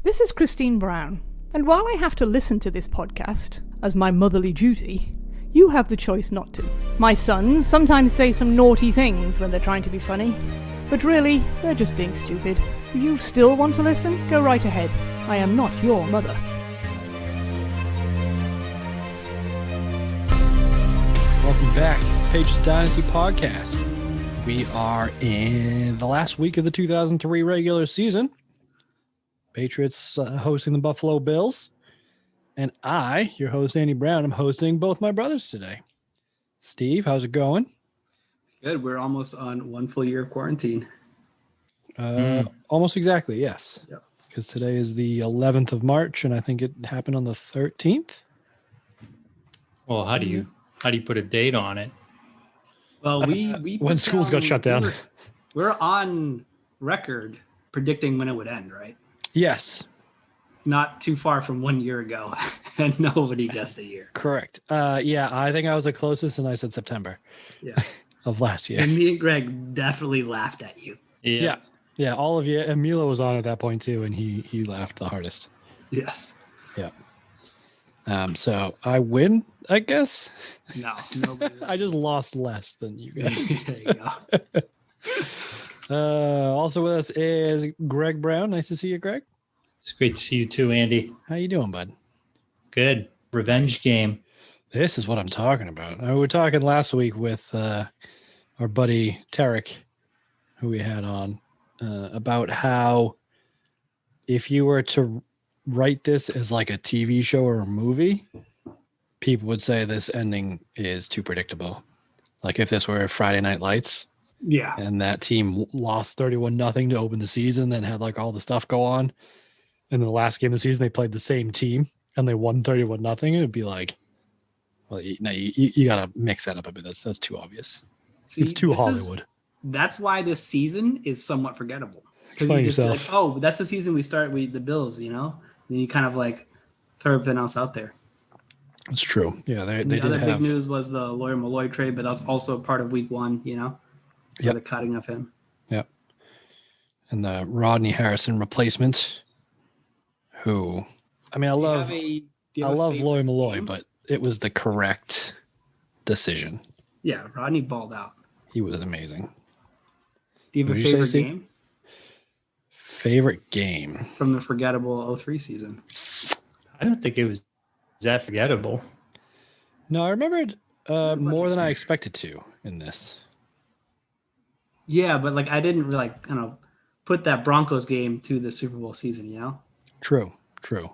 This is Christine Brown, and while I have to listen to this podcast as my motherly duty, you have the choice not to. My sons sometimes say some naughty things when they're trying to be funny, but really, they're just being stupid. If you still want to listen, go right ahead. I am not your mother. Welcome back to the Patriots Dynasty Podcast. We are in the last week of the 2003 regular season. Patriots hosting the Buffalo Bills. And I, your host, Andy Brown, am hosting both my brothers today. Steve, how's it going? Good. We're almost on 1 full year of quarantine. Almost exactly, yes. Yep. Because today is the 11th of March, and I think it happened on the 13th. Well, how do you put a date on it? Well, we when schools got shut down. We're on record predicting when it would end, right? Yes. Not too far from 1 year ago, and nobody guessed a year. Correct. Yeah, I think I was the closest, and I said September. Yeah. Of last year. And me and Greg definitely laughed at you. Yeah. Yeah, all of you. And Milo was on at that point too, and he laughed the hardest. Yes. Yeah. So I win, I guess. No, nobody. I just lost less than you guys. There you go. Also with us is Gregg Brown. Nice to see you, Greg. It's great to see you too, Andy. How you doing, bud? Good. Revenge game. This is what I'm talking about. We were talking last week with our buddy Tarek, who we had on, about how if you were to write this as like a TV show or a movie, people would say this ending is too predictable. Like if this were Friday Night Lights, Yeah. and that team lost 31-0 to open the season, then had like all the stuff go on, and the last game of the season they played the same team and they won 31-0, it'd be like, well, you gotta mix that up a bit. That's too obvious. See, It's too Hollywood. That's why this season is somewhat forgettable. Explain you just yourself. like, oh, that's the season we start with the Bills, you know? Then you kind of like throw everything else out there. It's true. Yeah, they The did other have. big news was the Lawyer Malloy trade, but that's also a part of week 1, you know? Yep. The cutting of him. Yep. And the Rodney Harrison replacement, who, I mean, I love Loy Malloy, but it was the correct decision. Yeah, Rodney balled out. He was amazing. Do you have What a did you favorite say, Steve? game Favorite game? from the forgettable 03 season? I don't think it was that forgettable. No, I remembered more than I expected to in this. Yeah, but like I didn't really like kind of put that Broncos game to the Super Bowl season, you know? True. Yeah,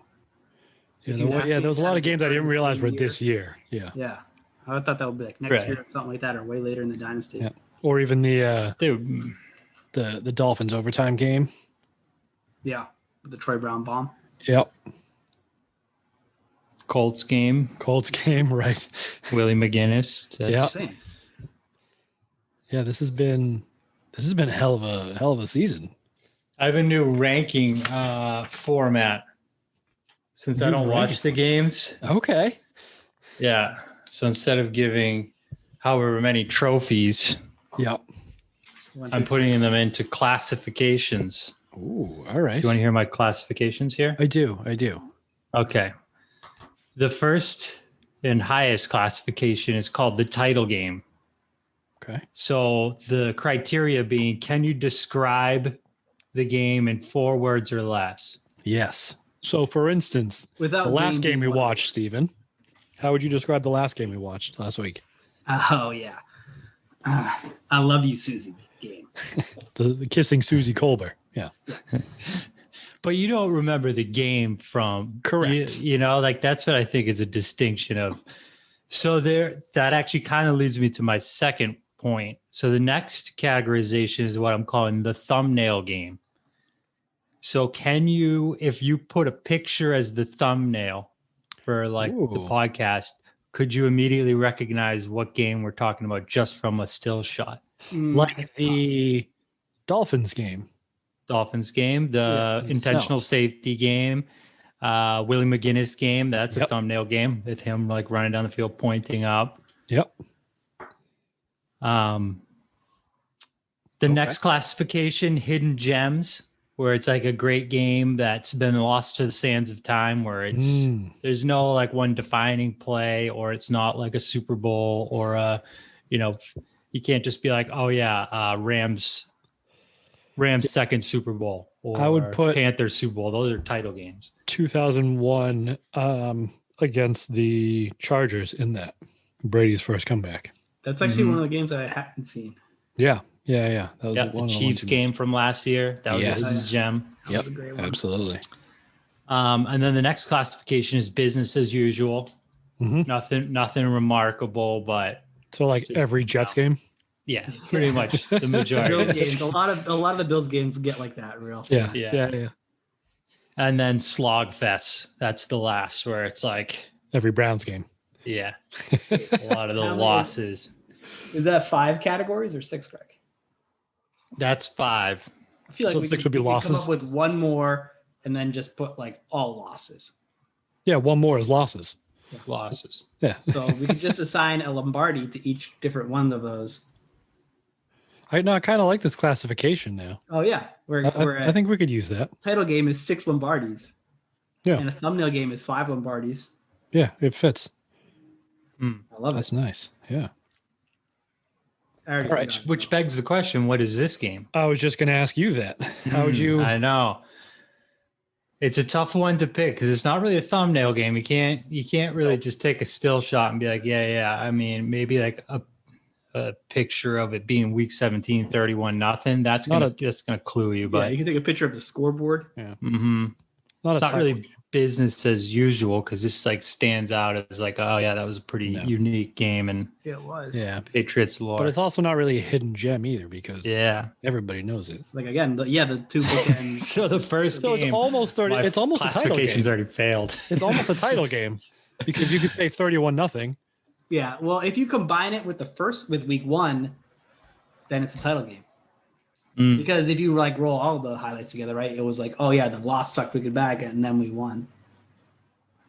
If you asked me there was a lot of games I didn't realize were year. this year. Yeah. Yeah. I thought that would be like next Right. year or something like that, or way later in the dynasty. Yeah. Or even the Dude, Dolphins overtime game. Yeah. The Troy Brown bomb. Yep. Colts game. Colts game, right. Willie McGinnis. That's Yeah. Same. Yeah, this has been a hell of a season. I have a new ranking format since I New don't watch ranking the games. Okay. Yeah. So instead of giving however many trophies, Yep. I'm putting them into classifications. Ooh, all right. Do you want to hear my classifications here? I do. Okay. The first and highest classification is called the title game. Okay. So the criteria being, can you describe the game in 4 words or less? Yes. So for instance, Without the last game we being one of watched, those. Stephen, how would you describe the last game we watched last week? Oh yeah. I love you, Susie game. The kissing Susie Colbert. Yeah. But you don't remember the game from Correct. You know, like that's what I think is a distinction of. So that actually kind of leads me to my second point. So the next categorization is what I'm calling the thumbnail game. So can you, if you put a picture as the thumbnail for like the Ooh. podcast, could you immediately recognize what game we're talking about just from a still shot? Like the Dolphins game. Dolphins game, the Yeah, intentional safety game, Willie McGinnis game. That's a Yep. thumbnail game with him like running down the field, pointing up. Yep. The next classification, hidden gems. where it's like a great game that's been lost to the sands of time, where it's there's no like one defining play, or it's not like a Super Bowl or a, you can't just be like, oh yeah, Rams second Super Bowl, or I would put Panthers Super Bowl. Those are title games. 2001 against the Chargers in that Brady's first comeback. That's actually one of the games that I haven't seen. Yeah. That was The Chiefs game from last year. That was a gem. Yep, absolutely. And then the next classification is business as usual. Nothing remarkable, but so like every Jets game. Yeah, pretty much the majority. Bills games, a lot of the Bills games get like that, real. Yeah. And then slog fests. That's the last, where it's like every Browns game. Yeah, a lot of the losses. Is that 5 categories or 6, Greg? That's 5. I feel like So we 6 could would be losses. come up with one more and then just put like all losses. Yeah, one more is losses. Losses. Yeah. So we could just assign a Lombardi to each different one of those. I kind of like this classification now. Oh yeah, I think we could use that. Title game is 6 Lombardis. Yeah. And a thumbnail game is 5 Lombardis. Yeah, it fits. I love That's it. nice. Yeah. All right, which begs the question: what is this game? I was just going to ask you that. How would you? I know. It's a tough one to pick because it's not really a thumbnail game. You can't really just take a still shot and be like, yeah. I mean, maybe like a picture of it being week 17, 31-0. That's gonna clue you. But you can take a picture of the scoreboard. Yeah. It's not really business as usual because this like stands out as like, oh yeah, that was a pretty unique game, and It was. Yeah. Patriots lore. But it's also not really a hidden gem either because everybody knows it. Like again, the 2 bookends. So the first game, it's almost 30. It's almost a title game. classification's already failed. It's almost a title game because you could say 31-0. Yeah. Well, if you combine it with week 1, then it's a title game. Because if you like roll all the highlights together, right? It was like, oh yeah, the loss sucked, we could bag it, and then we won.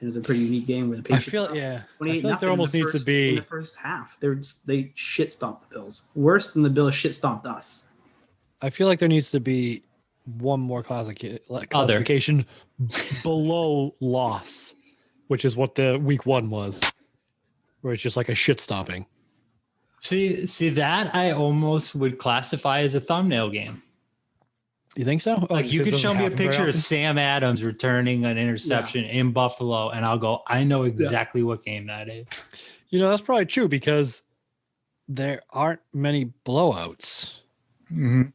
It was a pretty unique game where the Patriots. I feel like there almost needs to be in the first half. They shit stomped the Bills, worse than the Bills shit stomped us. I feel like there needs to be one more classification below loss, which is what the week 1 was, where it's just like a shit stomping. See that I almost would classify as a thumbnail game. You think so? Like you could show me a picture of Sam Adams returning an interception in Buffalo, and I'll go, I know exactly what game that is. That's probably true because there aren't many blowouts in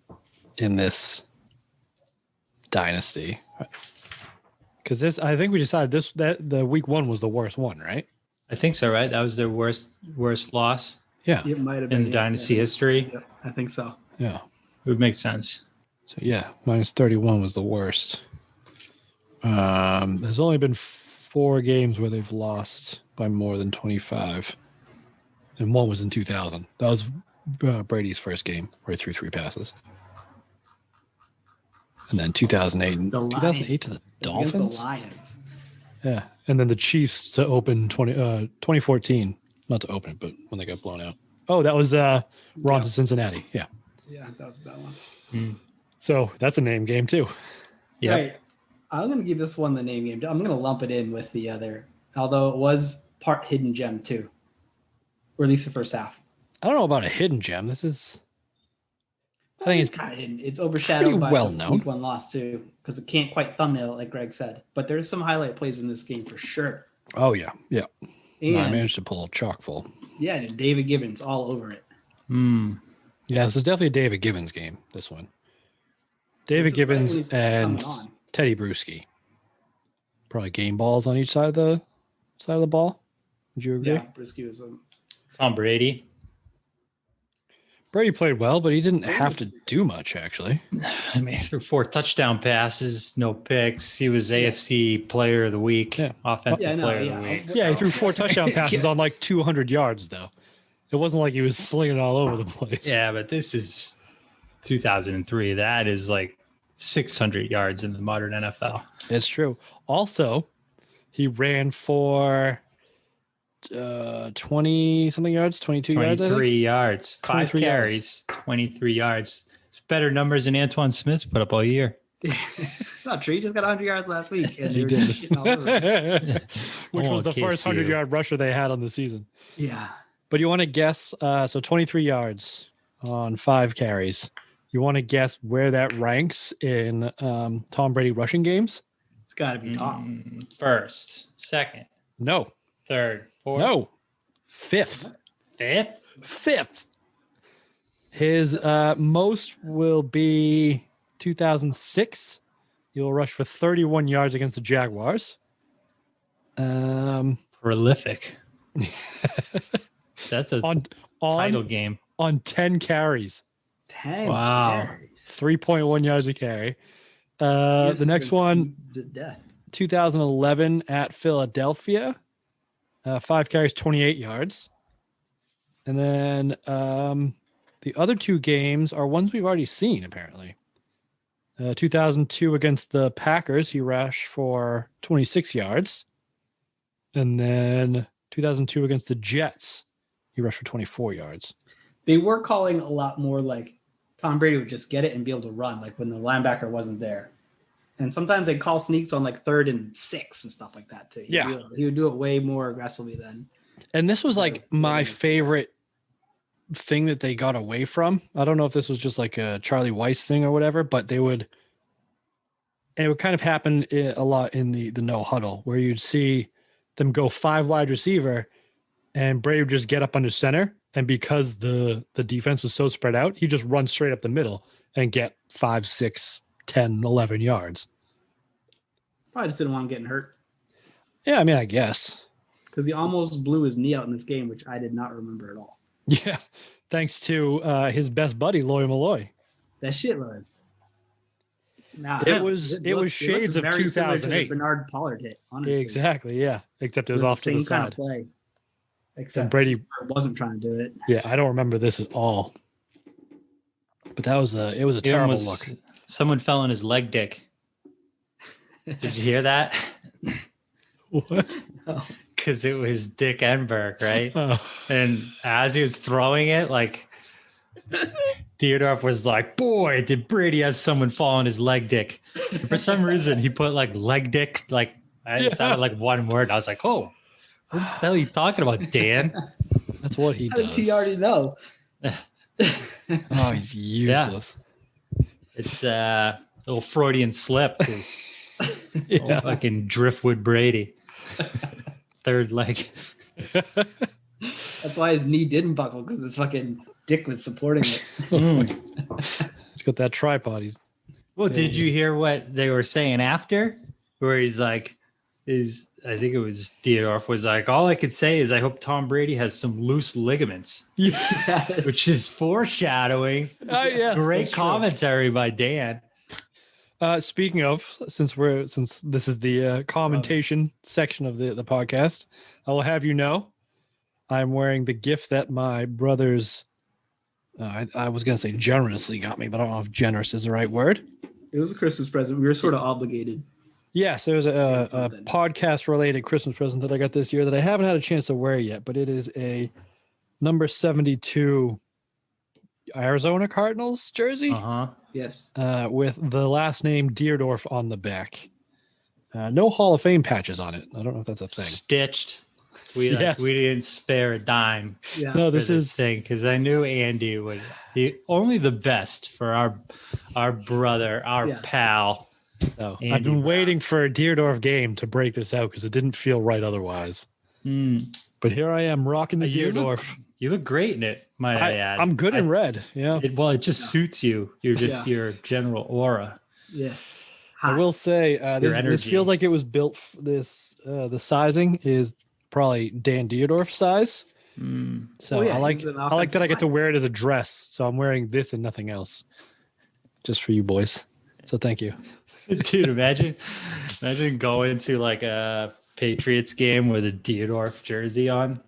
this dynasty. Because I think we decided that the week 1 was the worst one, right? I think so, right? That was their worst loss. Yeah, it might have been in the dynasty history. Yeah, I think so. Yeah, it would make sense. So yeah, minus 31 was the worst. There's only been 4 games where they've lost by more than 25, and one was in 2000. That was Brady's first game where he threw 3 passes. And then 2008 to the Dolphins. The Lions. Yeah, and then the Chiefs to open 2014. Not to open it, but when they got blown out. Oh, that was Ron to Cincinnati. Yeah. Yeah, that was a bad one. So that's a name game too. Yeah. Right. I'm going to give this one the name game. I'm going to lump it in with the other, although it was part hidden gem too, or at least the first half. I don't know about a hidden gem. I think it's kind of hidden. It's overshadowed by well the known. week 1 loss too, because it can't quite thumbnail it, like Greg said. But there's some highlight plays in this game for sure. Oh yeah. And I managed to pull a chock full. Yeah, David Gibbons all over it. Yeah, this is definitely a David Gibbons game, this one. David Gibbons and Teddy Bruschi. Probably game balls on each side of the ball. Would you agree? Yeah, Bruschi was Tom Brady. Brady played well, but he didn't have to do much, actually. I mean, threw 4 touchdown passes, no picks. He was AFC Player of the Week, Offensive Player of the Week. Yeah, he threw 4 touchdown passes on like 200 yards, though. It wasn't like he was slinging it all over the place. Yeah, but this is 2003. That is like 600 yards in the modern NFL. It's true. Also, he ran for 20 something yards, 22 yards. 23 yards, 5 carries, 23 yards. It's better numbers than Antoine Smith's put up all year. It's not true. He just got 100 yards last week. And He they were did. just shitting all over him. Which was the Okay, first see you. 100-yard rusher they had on the season. Yeah. But you want to guess, so 23 yards on 5 carries. You want to guess where that ranks in Tom Brady rushing games? It's got to be top. First, second, No. third, fourth, No. Fifth. fifth. His most will be 2006. He'll rush for 31 yards against the Jaguars. Prolific. That's a title game. On 10 carries. 10 Wow. carries. 3.1 yards a carry. The next one, Yeah. 2011 at Philadelphia. 5 carries, 28 yards. And then the other 2 games are ones we've already seen, apparently. 2002 against the Packers, he rushed for 26 yards. And then 2002 against the Jets, he rushed for 24 yards. They were calling a lot more like Tom Brady would just get it and be able to run, like when the linebacker wasn't there. And sometimes they call sneaks on like 3rd and 6 and stuff like that too. Yeah. He would do it way more aggressively then. And this was like my favorite thing that they got away from. I don't know if this was just like a Charlie Weiss thing or whatever, but it would kind of happen a lot in the no huddle where you'd see them go 5 wide receiver and Brady would just get up under center. And because the defense was so spread out, he just runs straight up the middle and get 5, 6, 10, 11 yards. Probably just didn't want him getting hurt Yeah, I mean, I guess. because he almost blew his knee out in this game, which I did not remember at all. Yeah, thanks to his best buddy, Loy Malloy. That shit was. Nah, It was shades of very similar to the 2008. Bernard Pollard hit, honestly. Exactly, yeah. Except it was off to the same kind of side. play. And Except Brady, wasn't trying to do it. yeah, I don't remember this at all. But that was it was a terrible look. Someone fell on his leg dick. Did you hear that? What? Because it was Dick Enberg, right? Oh. And as he was throwing it, like Theodorf was like, "Boy, did Brady have someone fall on his leg dick?" And for some reason, he put like leg dick, like it sounded like one word. I was like, "Oh, what the hell are you talking about, Dan?" That's what he How did does. he already know? Oh, he's useless. It's a little Freudian slip. Is Yeah. fucking Driftwood Brady, third leg. That's why his knee didn't buckle, because his fucking dick was supporting it. He's got that tripod. Well, did you hear what they were saying after? Where he's like, I think it was Theodorf was like, all I could say is I hope Tom Brady has some loose ligaments, which is foreshadowing. Yes, Great that's true. commentary by Dan. Speaking of, since this is the commentation section of the podcast, I will have you know, I'm wearing the gift that my brothers, I was going to say generously got me, but I don't know if generous is the right word. It was a Christmas present. We were sort of obligated. Yes, there's a something. podcast-related Christmas present that I got this year that I haven't had a chance to wear yet, but it is a number 72 Arizona Cardinals jersey Yes. with the last name Deerdorf on the back. No Hall of Fame patches on it. I don't know if that's a thing. Stitched. We Yes. we didn't spare a dime Yeah. No, for this is thing because I knew Andy would be only the best for our brother, our Yeah. pal. no. Andy I've been Brown. waiting for a Deerdorf game to break this out because it didn't feel right otherwise. But here I am rocking the You look- Deerdorf. You look great in it, might I add. I'm good in red. Yeah. It just suits you. You're just your general aura. Yes. I will say this energy. feels like it was built. The sizing is probably Dan Deerdorf's size. So Oh, yeah, I like he's an that I get to offensive wear it as a dress. So I'm wearing this and nothing else, just for you boys. So thank you. Dude, imagine going to like a Patriots game with a Deodorf jersey on.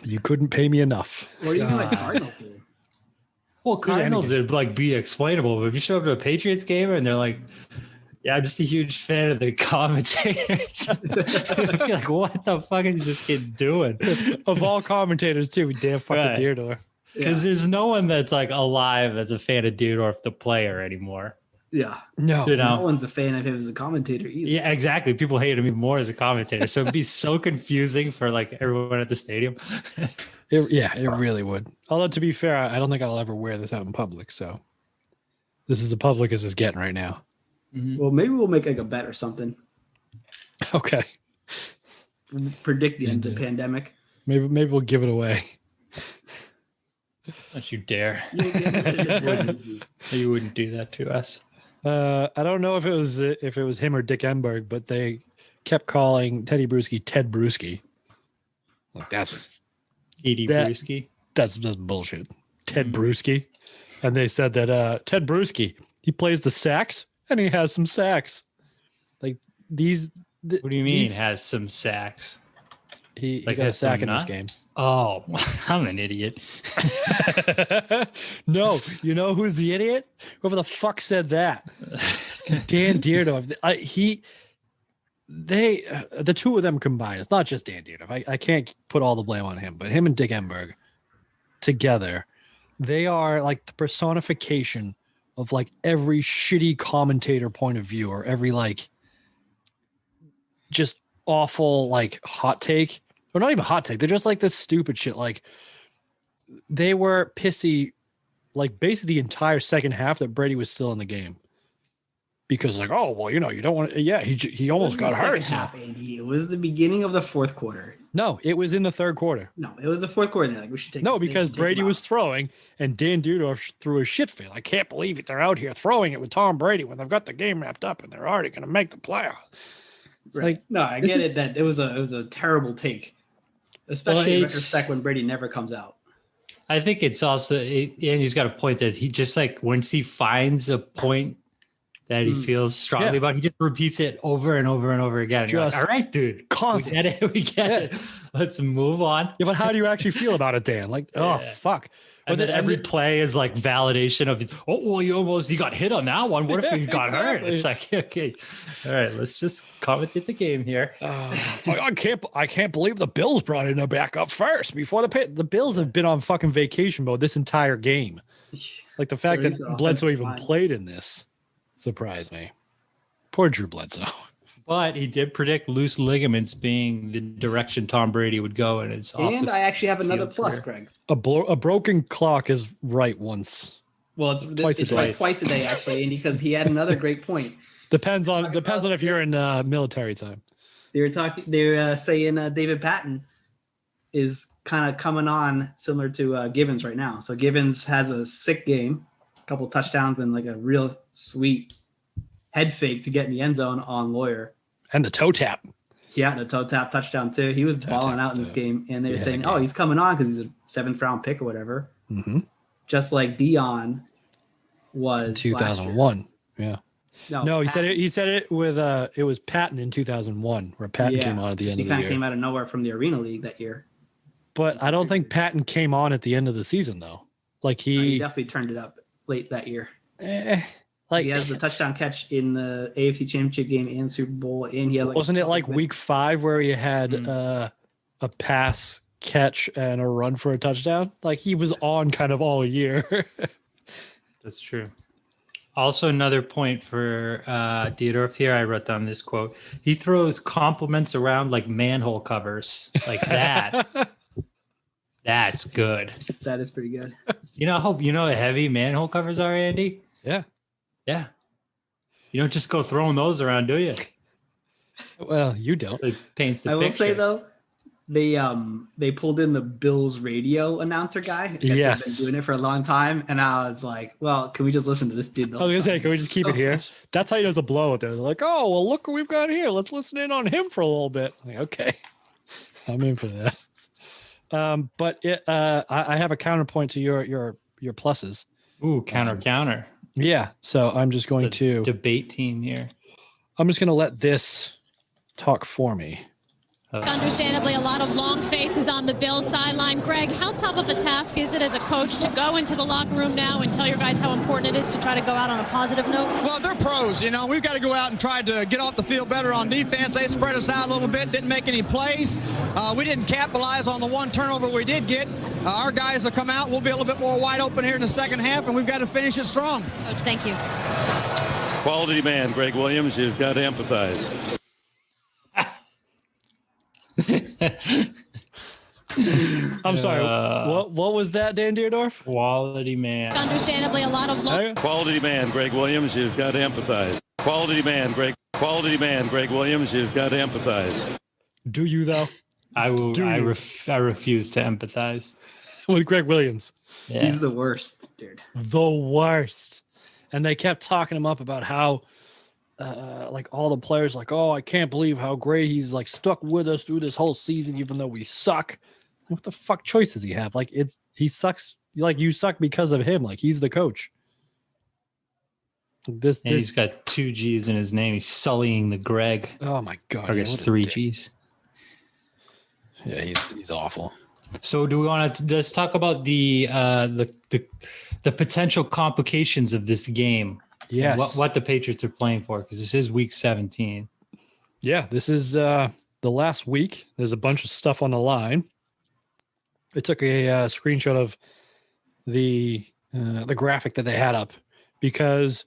You couldn't pay me enough. Or even like Cardinals game. Well, Cardinals would like be explainable, but if you show up to a Patriots game and they're like, "Yeah, I'm just a huge fan of the commentators," I'd be like, "What the fuck is this kid doing?" Of all commentators, too, damn fucking Right. Deerdorf. Because there's no one that's like alive that's a fan of Deodorf the player anymore. Yeah. No. No one's a fan of him as a commentator either. Yeah, exactly. People hate him even more as a commentator. So it'd be so confusing for like everyone at the stadium. It really would. Although to be fair, I don't think I'll ever wear this out in public. So this is as public as it's getting right now. Mm-hmm. Well, maybe we'll make like a bet or something. Okay. Predict the end of the pandemic. Maybe we'll give it away. Don't you dare. You You wouldn't do that to us. I don't know if it was him or Dick Enberg, but they kept calling Teddy Bruschi Ted Bruschi. Like that's Bruschi. That's bullshit. Ted Bruschi. And they said that Ted Bruschi, he plays the sax and he has some sax. Like these. What do you mean has some sacks? He Like got a has sack some in this nut? game. Oh, I'm an idiot. No, you know who's the idiot? Whoever the fuck said that? Dan Dierdorf. The two of them combined. It's not just Dan Dierdorf. I can't put all the blame on him, but him and Dick Enberg together, they are like the personification of like every shitty commentator point of view, or every like just awful like hot take. Or not even hot take. They're just like this stupid shit. Like they were pissy, like basically the entire second half that Brady was still in the game, because like, oh well, you don't want to. Yeah, he almost got hurt. Half, Andy. It was the beginning of the fourth quarter. No, it was in the third quarter. No, it was the fourth quarter. They're like, we should take. No, because Brady was throwing and Dan Dierdorf threw a shit fit. I can't believe it. They're out here throwing it with Tom Brady when they've got the game wrapped up and they're already going to make the playoffs. Right. Like, no, I get it that it was a terrible take. Especially in retrospect when Brady never comes out. I think it's also, Andy's got a point that he just like, once he finds a point that he feels strongly about, he just repeats it over and over and over again. And you're like, all right, dude, constant. We get it. Let's move on. Yeah, but how do you actually feel about it, Dan? Like, oh, fuck. And then every play is like validation of, oh, well, you got hit on that one. What if you got hurt? It's like, okay, all right, let's just commentate the game here. I can't believe the Bills brought in a backup first before the Bills have been on fucking vacation mode this entire game. Like the fact that Bledsoe even played in this surprised me. Poor Drew Bledsoe. But he did predict loose ligaments being the direction Tom Brady would go, and it's and I actually have another plus, Greg. A broken clock is right once. Well, it's like twice a day actually, Andy, because he had another great point. Depends on if you're in military time. They're saying David Patton is kind of coming on similar to Givens right now. So Givens has a sick game, a couple touchdowns, and like a real sweet head fake to get in the end zone on Lawyer. And the toe tap. Yeah, the toe tap touchdown too. He was balling out in this game, and they were saying, "Oh, he's coming on because he's a 7th round pick or whatever." Mm-hmm. Just like Dion was 2001. Yeah. No, Patton. he said it with it was Patton in 2001, where Patton came on at the end of the year. He kind of came out of nowhere from the Arena League that year. But I don't think Patton came on at the end of the season though. Like he definitely turned it up late that year. Like he has the touchdown catch in the AFC Championship game and Super Bowl, and he had wasn't it like week 5 where he had a pass, catch, and a run for a touchdown? Like he was on kind of all year. That's true. Also, another point for Dierdorf here. I wrote down this quote. He throws compliments around like manhole covers, like that. That's good. That is pretty good. You know how heavy manhole covers are, Andy? Yeah. Yeah. You don't just go throwing those around, do you? Well, you don't. It paints the picture. I will say though, they pulled in the Bills radio announcer guy. Yes. Been doing it for a long time, and I was like, well, can we just listen to this dude? I was gonna say, can we just keep it here? That's how he does a blow it there. They're like, oh well, look what we've got here. Let's listen in on him for a little bit. I'm like, okay, I'm in for that. But I have a counterpoint to your pluses. Ooh, counter. Yeah, so I'm just going to debate team here. I'm just going to let this talk for me. Understandably, a lot of long faces on the Bills sideline. Greg, how tough of a task is it as a coach to go into the locker room now and tell your guys how important it is to try to go out on a positive note? Well, they're pros. We've got to go out and try to get off the field better on defense. They spread us out a little bit, didn't make any plays. We didn't capitalize on the one turnover we did get. Our guys will come out. We'll be a little bit more wide open here in the second half, and we've got to finish it strong. Coach, thank you. Quality man, Gregg Willams. You've got to empathize. I'm sorry. What was that, Dan Deerdorf? Quality man. Understandably, a lot of Quality man, Gregg Willams. You've got to empathize. Quality man, Gregg Willams. You've got to empathize. Do you though? I will. I refuse to empathize with Gregg Willams. Yeah. He's the worst, dude. The worst. And they kept talking him up about how, like all the players, like, oh, I can't believe how great he's like stuck with us through this whole season, even though we suck. What the fuck choice does he have? Like, he sucks. Like, you suck because of him. Like, he's the coach. He's got 2 G's in his name. He's sullying the Greg. Oh my god! I guess 3 G's. Yeah, he's awful. So, do we want to let's talk about the potential complications of this game? Yes. What the Patriots are playing for, because this is week 17. Yeah, this is the last week. There's a bunch of stuff on the line. I took a screenshot of the graphic that they had up because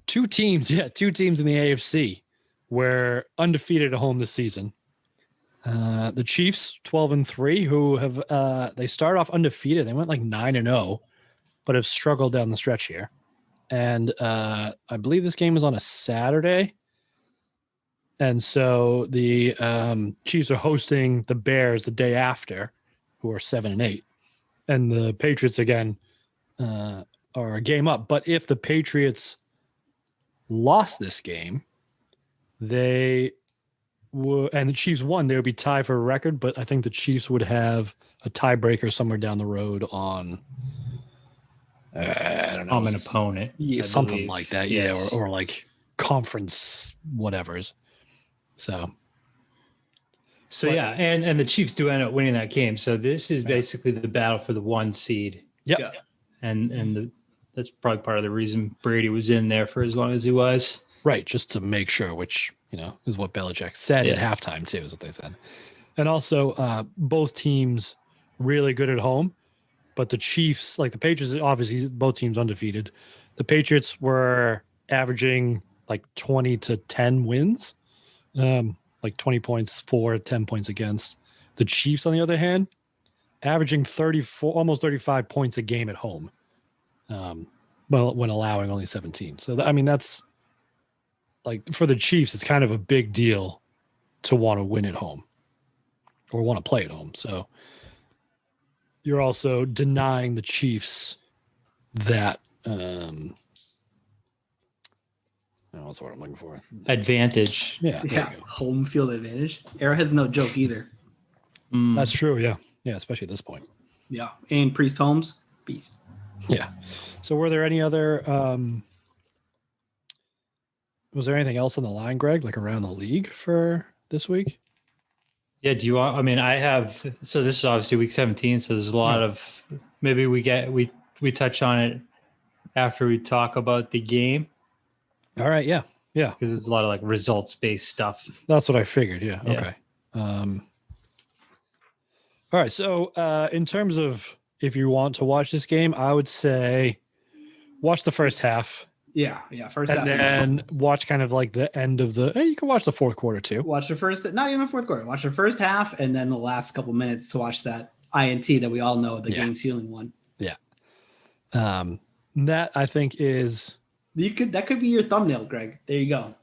two teams in the AFC were undefeated at home this season. The Chiefs, 12-3, who have they started off undefeated. They went like 9-0, but have struggled down the stretch here. And I believe this game is on a Saturday. And so the Chiefs are hosting the Bears the day after, who are 7-8. And the Patriots, again, are a game up. But if the Patriots lost this game, they would, and the Chiefs won, they would be tied for a record. But I think the Chiefs would have a tiebreaker somewhere down the road on, I don't know, an opponent. Yeah, something like that. Yes. Yeah, or like conference whatevers. So yeah, and the Chiefs do end up winning that game. So this is basically the battle for the 1 seed. Yep. Yeah. And that's probably part of the reason Brady was in there for as long as he was. Right, just to make sure, which, is what Belichick said at halftime too, is what they said. And also, both teams really good at home, but the Chiefs, like the Patriots, obviously both teams undefeated. The Patriots were averaging like 20 to 10 wins. Like 20 points for, 10 points against. The Chiefs, on the other hand, averaging 34, almost 35 points a game at home, when allowing only 17. So, that's like for the Chiefs, it's kind of a big deal to want to win at home or want to play at home. So you're also denying the Chiefs that, what's the word I'm looking for? Advantage. Yeah. Home field advantage. Arrowhead's no joke either. That's true. Yeah. Yeah. Especially at this point. Yeah. And Priest Holmes, beast. Yeah. So were there any other, was there anything else on the line, Greg, like around the league for this week? Yeah. Do you want, so this is obviously week 17. So there's a lot of, maybe we touch on it after we talk about the game. All right. Yeah. Yeah. Because there's a lot of like results based stuff. That's what I figured. Yeah. Okay. All right. So in terms of if you want to watch this game, I would say watch the first half. Yeah. First half. And then watch kind of like the end of you can watch the fourth quarter too. Watch the first, not even the fourth quarter. Watch the first half and then the last couple minutes to watch that INT that we all know the game sealing one. Yeah. That I think is. That could be your thumbnail, Greg. There you go.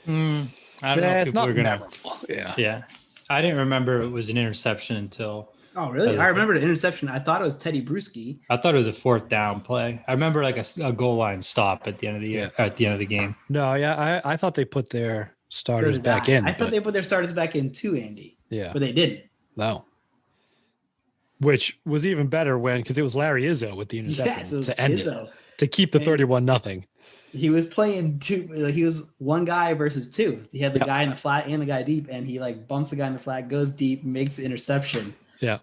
I don't know if it's not memorable. Yeah. I didn't remember it was an interception until. Oh, really? I remember the interception. I thought it was Teddy Bruschi. I thought it was a 4th down play. I remember like a goal line stop at the end of the year, at the end of the game. No, yeah, I thought they put their starters back in. I thought they put their starters back in too, Andy. Yeah, but they didn't. No. Which was even better because it was Larry Izzo with the interception to end it, to keep the 31-0. He was playing two. He was one guy versus two. He had the guy in the flat and the guy deep, and he like bumps the guy in the flat, goes deep, makes the interception. Yeah.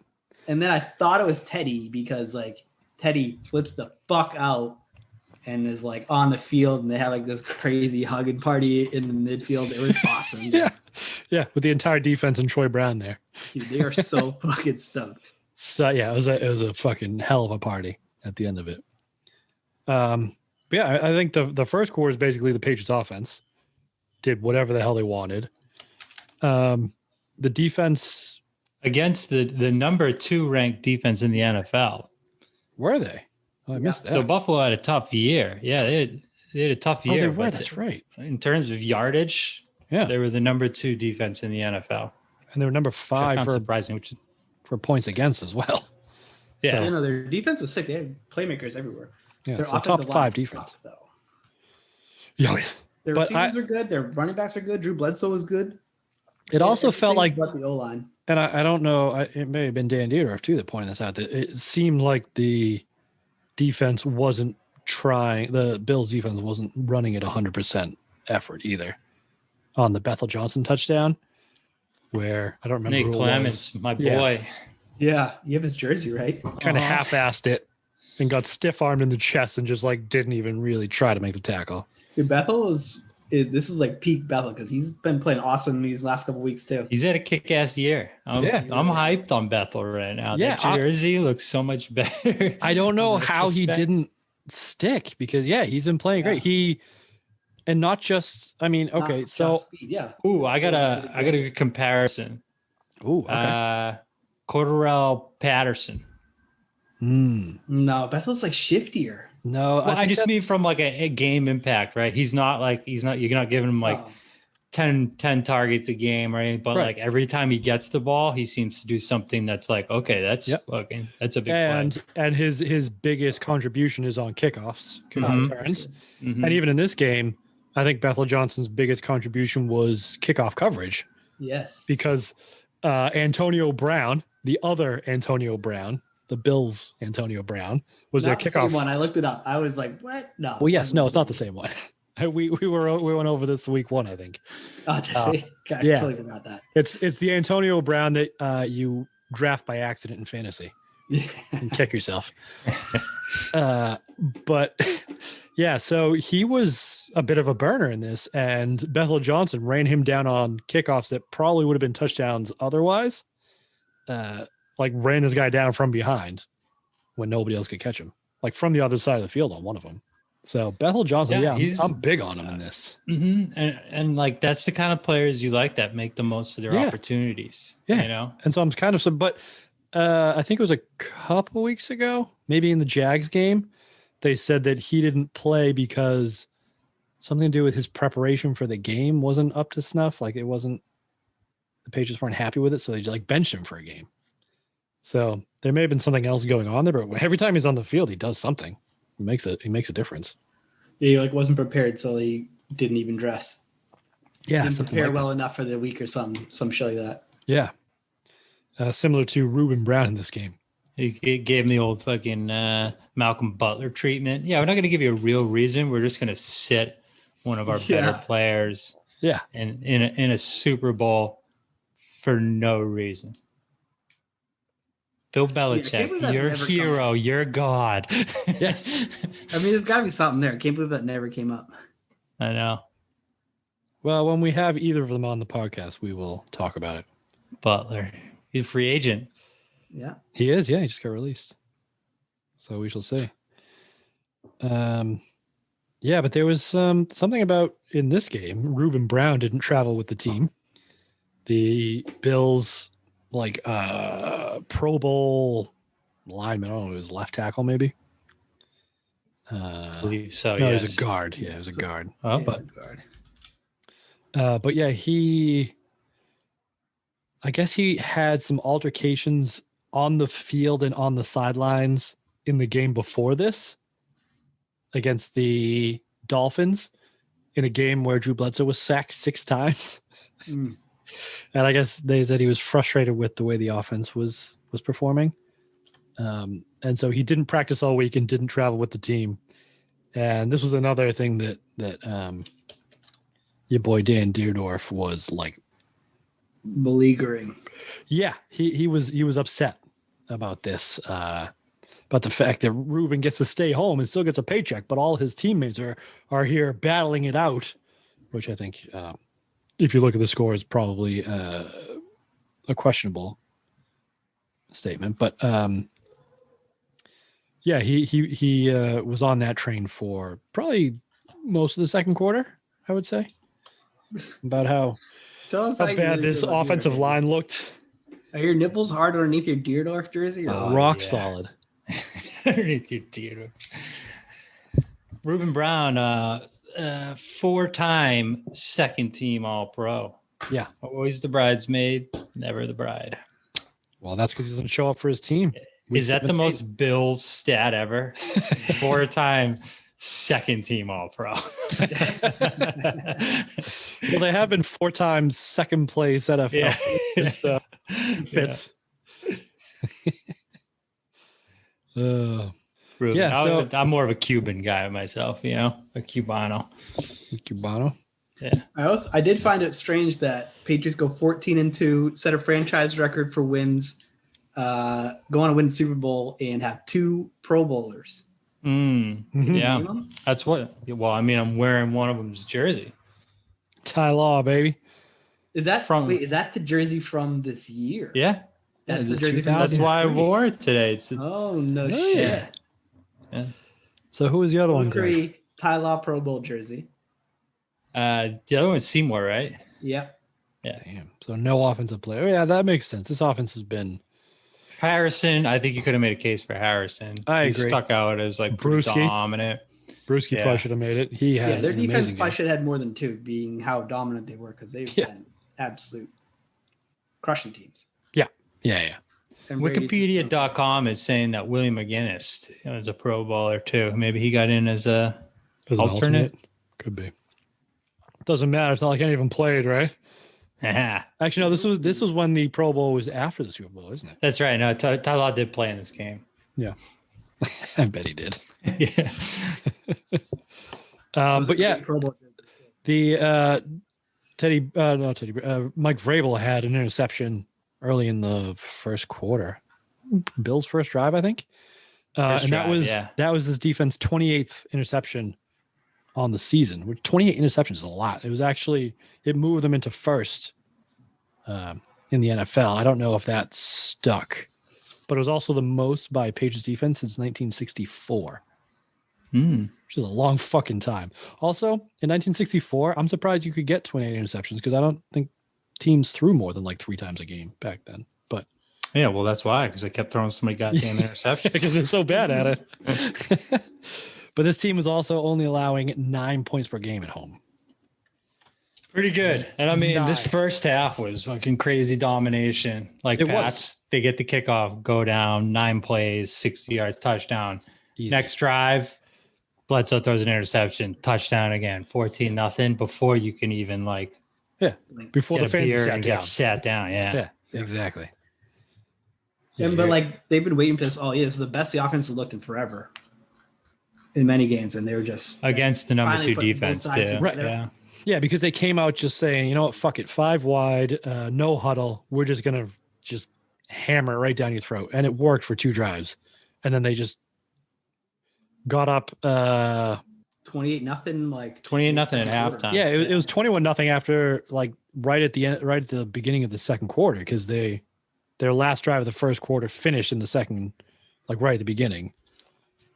And then I thought it was Teddy because like Teddy flips the fuck out and is like on the field, and they have like this crazy hugging party in the midfield. It was awesome. Yeah. With the entire defense and Troy Brown there. Dude, they are so fucking stoked. So yeah, it was a fucking hell of a party at the end of it. But But yeah, I think the first quarter is basically the Patriots offense did whatever the hell they wanted. The defense against the number 2 ranked defense in the NFL. Were they? Oh, I missed that. So Buffalo had a tough year. Yeah, they had a tough year. Oh, they were. That's right. In terms of yardage, they were the number 2 defense in the NFL, and they were number 5 for surprising, for points against as well. Yeah, so, their defense was sick. They had playmakers everywhere. Yeah, their so top 5 defense. Though. Yeah, their receivers are good. Their running backs are good. Drew Bledsoe was good. It also felt like the O-line. And I don't know. It may have been Dan Degraw too that pointed this out. That it seemed like the defense wasn't trying. The Bills defense wasn't running at 100% effort either. On the Bethel Johnson touchdown, where I don't remember Nate who Clements, my boy. Yeah, you have his jersey, right? Kind of half-assed it and got stiff-armed in the chest and just like didn't even really try to make the tackle. Dude, Bethel is like peak Bethel because he's been playing awesome these last couple weeks too. He's had a kick-ass year. I'm hyped on Bethel right now. Yeah, that jersey looks so much better. I don't know how he didn't stick because he's been playing great. And not just, I mean, okay, so speed, Ooh, I got a good comparison. Ooh, okay. Cordarrelle Patterson. No, Bethel's like shiftier. No, well, I just mean from like a game impact, right? You're not giving him like 10 targets a game or anything, but like every time he gets the ball, he seems to do something that's like, okay, that's a big play. And his biggest contribution is on kickoff returns. Mm-hmm. And even in this game, I think Bethel Johnson's biggest contribution was kickoff coverage. Yes. Because Antonio Brown, the other Antonio Brown, the Bills Antonio Brown, was not a kickoff. The same one. I looked it up. I was like, what? No. Well, yes, no, it's not the same one. we went over this week 1, I think. Oh, I totally forgot that. It's the Antonio Brown that you draft by accident in fantasy. And kick yourself. But yeah, so he was a bit of a burner in this, and Bethel Johnson ran him down on kickoffs that probably would have been touchdowns otherwise. Like ran this guy down from behind when nobody else could catch him, like from the other side of the field on one of them. So Bethel Johnson, I'm big on him in this. Mm-hmm. And like that's the kind of players you like that make the most of their opportunities. Yeah, you know. And so I'm kind of but I think it was a couple weeks ago, maybe in the Jags game, they said that he didn't play because something to do with his preparation for the game wasn't up to snuff. Like it wasn't, the Patriots weren't happy with it, so they just like benched him for a game. So there may have been something else going on there, but every time he's on the field, he does something. He makes a difference. Yeah, he like wasn't prepared, so he didn't even dress. Yeah, didn't prepare well enough for the week or something. Some show you that. Yeah, similar to Reuben Brown in this game. He gave him the old fucking Malcolm Butler treatment. Yeah, we're not going to give you a real reason. We're just going to sit one of our better players. Yeah, and in a Super Bowl for no reason. Bill Belichick, you're a hero. You're God. Yes. I mean, there's got to be something there. I can't believe that never came up. I know. Well, when we have either of them on the podcast, we will talk about it. Butler, he's a free agent. Yeah. He is. Yeah, he just got released. So we shall see. Yeah, but there was something about in this game, Reuben Brown didn't travel with the team. The Bills, like Pro Bowl lineman, I don't know, it was left tackle maybe. I believe so. No, it was a guard. Yeah, it was a guard. Oh, but a guard. But yeah, I guess he had some altercations on the field and on the sidelines in the game before this against the Dolphins in a game where Drew Bledsoe was sacked 6 times. And I guess they said he was frustrated with the way the offense was performing. And so he didn't practice all week and didn't travel with the team. And this was another thing that your boy Dan Deerdorf was like beleaguering. Yeah, he was upset about this, about the fact that Reuben gets to stay home and still gets a paycheck, but all his teammates are here battling it out, which I think, if you look at the score, is probably a questionable statement. But Yeah, he was on that train for probably most of the second quarter, I would say. About how Tell us how you bad really this feel about offensive Deerdorf. line looked. Are your nipples hard underneath your Deerdorf jersey? Or what? Rock yeah. solid. Underneath your theater. Reuben Brown, 4-time second team All-Pro. Yeah. Always the bridesmaid, never the bride. Well, that's because he doesn't show up for his team. Is that the most Bills stat ever? 4-time second team All-Pro. Well, they have been 4 times second place NFL. Yeah. Just, fits. Ruben, Yeah, so- I'm more of a Cuban guy myself, a Cubano. Cubano. Yeah. I did find it strange that Patriots go 14-2, set a franchise record for wins, go on to win the Super Bowl, and have 2 Pro Bowlers. Yeah, that's what. Well, I mean, I'm wearing one of them's jersey. Ty Law, baby. Is that is that the jersey from this year? Yeah, That's the jersey from that's why I wore it today. Oh no shit! Yeah. So who was the other one? 03 Ty Law Pro Bowl jersey. The other one's Seymour, right? Yep. Yeah. Damn. So no offensive player. Yeah, that makes sense. This offense has been Harrison. I think you could have made a case for Harrison. I He agree. stuck out as like pretty Brewski. dominant. Brewski probably should have made it. He had their an defense amazing probably game. should have had more than 2, being how dominant they were, because they've been absolute crushing teams. Yeah. And Brady's just- Wikipedia.com is saying that William McGinnis is a Pro Bowler too. Maybe he got in as a As an alternate. Could be. Doesn't matter. It's not like any of them played, right? Actually, no. This was when the Pro Bowl was after the Super Bowl, isn't it? That's right. No, Ty Law did play in this game. Yeah. I bet he did. Yeah. But yeah, Pro Bowl jersey. the Mike Vrabel had an interception early in the first quarter. Bill's first drive, I think. First And drive, that was this defense 28th interception on the season. 28 interceptions is a lot. It moved them into first in the NFL. I don't know if that stuck, but it was also the most by Patriots defense since 1964. Which is a long fucking time. Also, in 1964, I'm surprised you could get 28 interceptions because I don't think teams threw more than like 3 times a game back then. But Yeah, well, that's why, because they kept throwing so many goddamn interceptions. because they're so bad at it. But this team was also only allowing 9 points per game at home. Pretty good. And I mean, this 9. first half was fucking crazy domination. Like It Pats, they get the kickoff, go down, 9 plays, 60-yard touchdown. Easy. Next drive, Bledsoe throws an interception, touchdown again, 14-0 before you can even like Before get the a fans beer sat and down. get sat down. Yeah. Yeah, exactly. But like they've been waiting for this all year. It's the best the offense has looked in forever in many games, and they were just Against the number finally 2 putting both defense, sides too. together. Yeah. Yeah, because they came out just saying, you know what, fuck it, 5 wide, no huddle. We're just gonna just hammer it right down your throat, and it worked for 2 drives, and then they just got up. 28-0, like 28-0 at halftime. Yeah, it was 21-0 after like right at the beginning of the second quarter because their last drive of the first quarter finished in the second, like right at the beginning.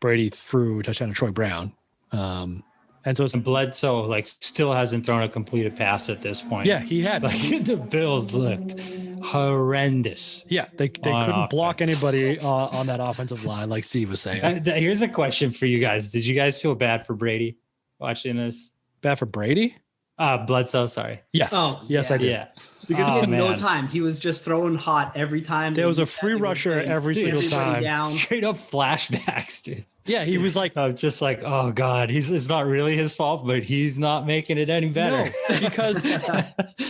Brady threw a touchdown to Troy Brown. And so it's And Bledsoe like still hasn't thrown a completed pass at this point. yeah, he had Like the Bills looked horrendous. yeah, they on couldn't block offense. anybody on that offensive line, like Steve was saying. Here's a question for you guys. Did you guys feel bad for Brady watching this? Bad for Brady? Bledsoe, sorry. Yes. Oh, yes, yeah. I did. Yeah. because he had no man. time. He was just throwing hot every time. There was a free rusher every single time. Down. Straight up flashbacks, dude. Yeah, he was like, I'm just like, oh God, it's not really his fault, but he's not making it any better. no,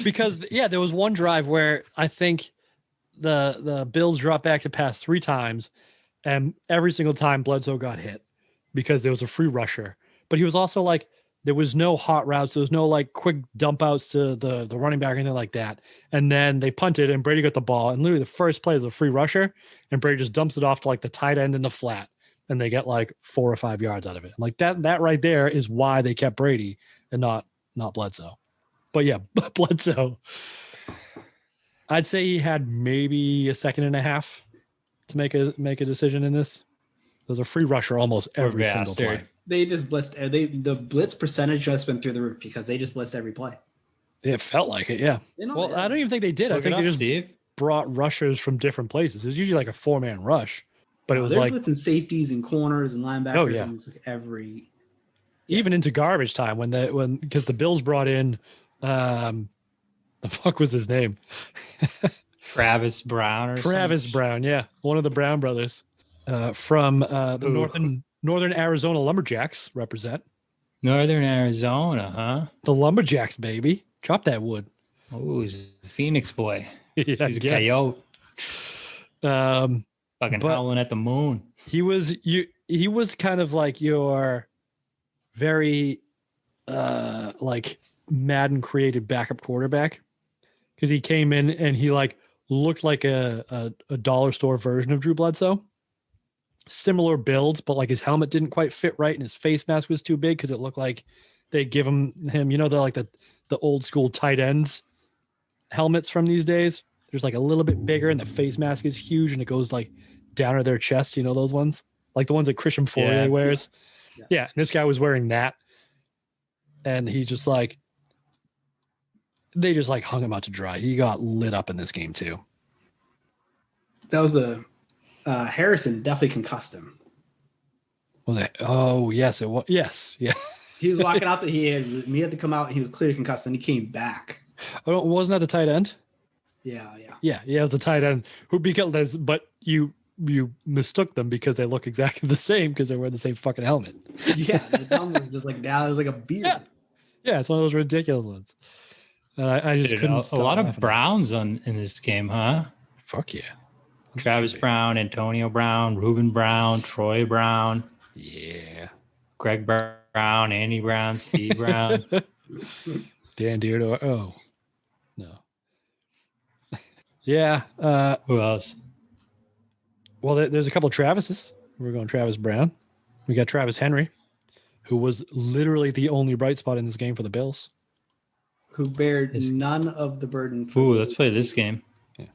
because yeah, there was one drive where I think the Bills dropped back to pass 3 times, and every single time Bledsoe got hit because there was a free rusher. But he was also like, there was no hot routes, there was no like quick dump outs to the running back or anything like that. And then they punted, and Brady got the ball, and literally the first play is a free rusher, and Brady just dumps it off to like the tight end in the flat, and they get like 4 or 5 yards out of it. Like that right there is why they kept Brady and not Bledsoe. But yeah, Bledsoe, I'd say he had maybe a second and a half to make a decision in this. There's a free rusher almost every single play. They just blitzed. The blitz percentage just went through the roof because they just blitzed every play. It felt like it, yeah. Well, I don't even think they did. I think they just brought rushers from different places. It was usually like a 4-man rush, but it was like blitzing safeties and corners and linebackers. Oh, yeah. And it was like every. Even into garbage time because the Bills brought in, the fuck was his name? Travis Brown Brown, yeah, one of the Brown brothers, from the Northern Arizona Lumberjacks represent. Northern Arizona, huh? The Lumberjacks, baby. Chop that wood. Oh, he's a Phoenix boy. Yeah, he's a coyote. Fucking howling at the moon. He was kind of like your very like Madden created backup quarterback, because he came in and he like looked like a dollar store version of Drew Bledsoe. Similar builds, but like his helmet didn't quite fit right and his face mask was too big because it looked like they give him the old school tight ends helmets from these days. There's like a little bit bigger and the face mask is huge and it goes like down to their chest. You know those ones? Like the ones that Christian Fourier wears. Yeah. And this guy was wearing that. And he just like, they just like hung him out to dry. He got lit up in this game too. That was Harrison definitely concussed him. Was it? Oh, yes, it was. Yes, yeah. He was walking out he had to come out and he was clearly concussed and he came back. Oh, wasn't that the tight end? Yeah. It was the tight end who became this, but you mistook them because they look exactly the same because they're wearing the same fucking helmet. Yeah, the helmet was just like down. It was like a beard. Yeah, it's one of those ridiculous ones. And I just couldn't stop. A lot of Browns in this game, huh? Fuck yeah. Travis Brown, Antonio Brown, Reuben Brown, Troy Brown. Yeah. Greg Brown, Andy Brown, Steve Brown. Dan Deerdorf. Oh, no. Yeah. Who else? Well, there's a couple of Travises. We're going Travis Brown. We got Travis Henry, who was literally the only bright spot in this game for the Bills. Who bared none of the burden. Ooh, let's play this game. Yeah.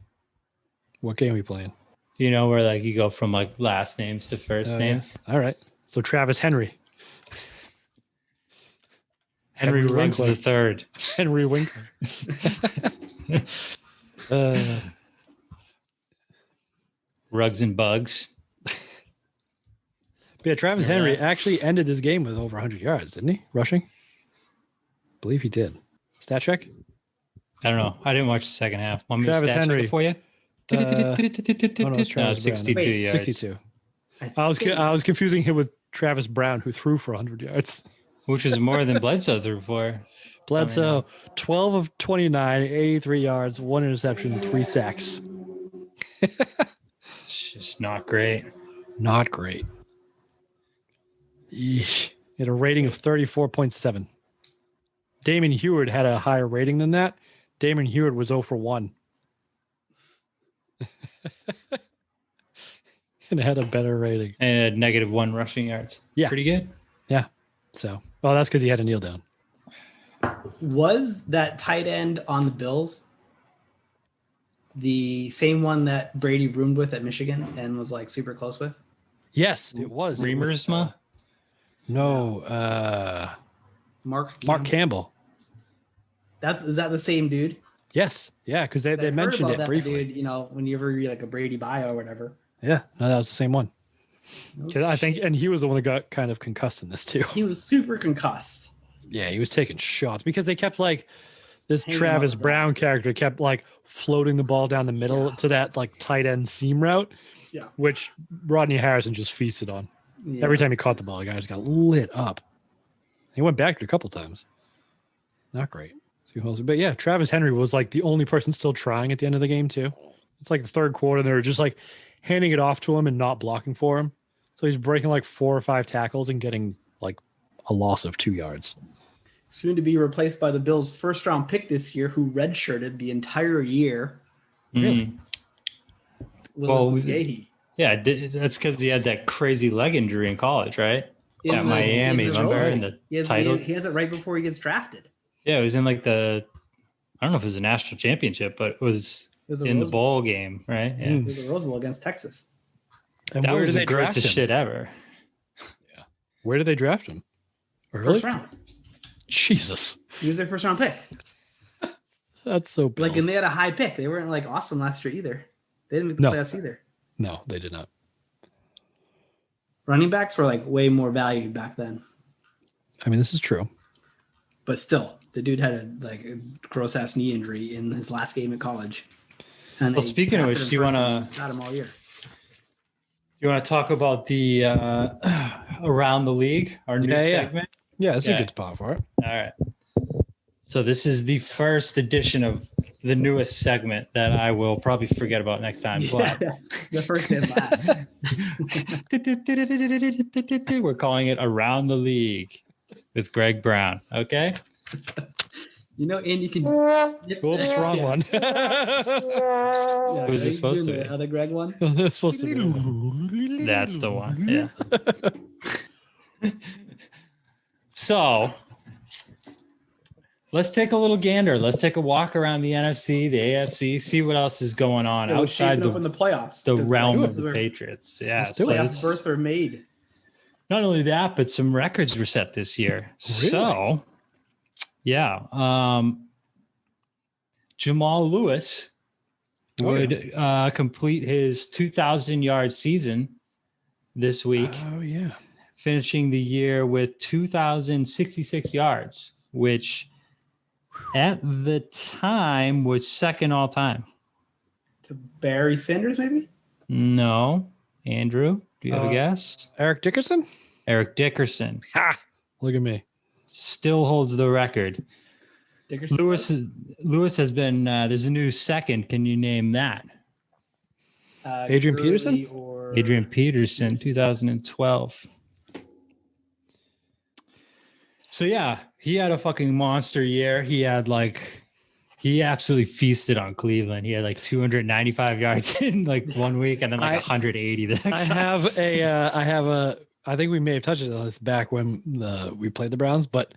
What game are we playing? You know, where like you go from like last names to first names. Yeah. All right. So Travis Henry. Henry Winks the third. Henry Winkler. Rugs and Bugs. Yeah, Travis Henry actually ended his game with over 100 yards, didn't he? Rushing? I believe he did. Stat check? I don't know. I didn't watch the second half. Want me Travis to stat Henry check it for you? No, 62 yards. 62. I was confusing him with Travis Brown, who threw for 100 yards. Which is more than Bledsoe threw for. Bledsoe, 12 of 29, 83 yards, 1 interception, 3 sacks. It's just not great. Not great. Eesh. He had a rating of 34.7. Damon Heward had a higher rating than that. Damon Heward was 0 for 1. And had a better rating. And -1 rushing yards. Yeah. Pretty good. Yeah. So, well, that's because he had a kneel down. Was that tight end on the Bills the same one that Brady roomed with at Michigan and was like super close with? Yes, it was. Remersma? No. Mark Campbell. Is that the same dude? Yes. Yeah, because they mentioned it briefly. Dude, you know, whenever you read like a Brady bio or whatever. Yeah, no, that was the same one. I think, and he was the one that got kind of concussed in this too. He was super concussed. Yeah, he was taking shots because they kept like this Travis Brown character kept like floating the ball down the middle to that like tight end seam route, which Rodney Harrison just feasted on. Yeah. Every time he caught the ball, the guy just got lit up. He went back a couple times. Not great. But yeah, Travis Henry was like the only person still trying at the end of the game too. It's like the third quarter, and they were just like handing it off to him and not blocking for him. So he's breaking like 4 or 5 tackles and getting like a loss of 2 yards. Soon to be replaced by the Bills' first-round pick this year, who redshirted the entire year. Really? Willis McGahee. Yeah, that's because he had that crazy leg injury in college, right? At Miami, remember? In the title. He has it right before he gets drafted. Yeah, it was in like I don't know if it was a national championship, but it was in the bowl game, right? Yeah. It was a Rose Bowl against Texas. And That where was did the they draft grossest him? shit ever. Where did they draft him? Early? First round. Jesus. He was their first round pick. That's so Bills. Like, and they had a high pick. They weren't like awesome last year either. They didn't make the playoffs either. No, they did not. Running backs were like way more valued back then. I mean, this is true. But still, the dude had a gross ass knee injury in his last game at college. And Well, speaking of which, do you want to got him all year? You want to talk about the Around the League, our new segment? Yeah, it's a good spot for it. All right. So this is the first edition of the newest segment that I will probably forget about next time. But The first and last. we're calling it Around the League with Greg Brown. Okay. You know, and you can. Oops, wrong one. Yeah, Was it right? supposed to The be? other Greg one? It's supposed to be. That's the one. Yeah. So let's take a little gander. Let's take a walk around the NFC, the AFC, see what else is going on outside in the playoffs. the 'cause, realm like, of the Patriots. Yeah. Let's do it. playoff it's- berths are made. Not only that, but some records were set this year. Really? So, yeah. Jamal Lewis would complete his 2,000-yard season this week, Oh, yeah. finishing the year with 2,066 yards, which at the time was second all time. To Barry Sanders, maybe? No. Andrew, do you have a guess? Eric Dickerson? Eric Dickerson Ha! Look at me. still holds the record. Dickerson? Lewis has been, there's a new second. Can you name that? Adrian Gurley Peterson? Or... Adrian Peterson, 2012. So yeah, he had a fucking monster year. He absolutely feasted on Cleveland. He had like 295 yards in like 1 week and then like 180 the next time. I think we may have touched on this back when we played the Browns, but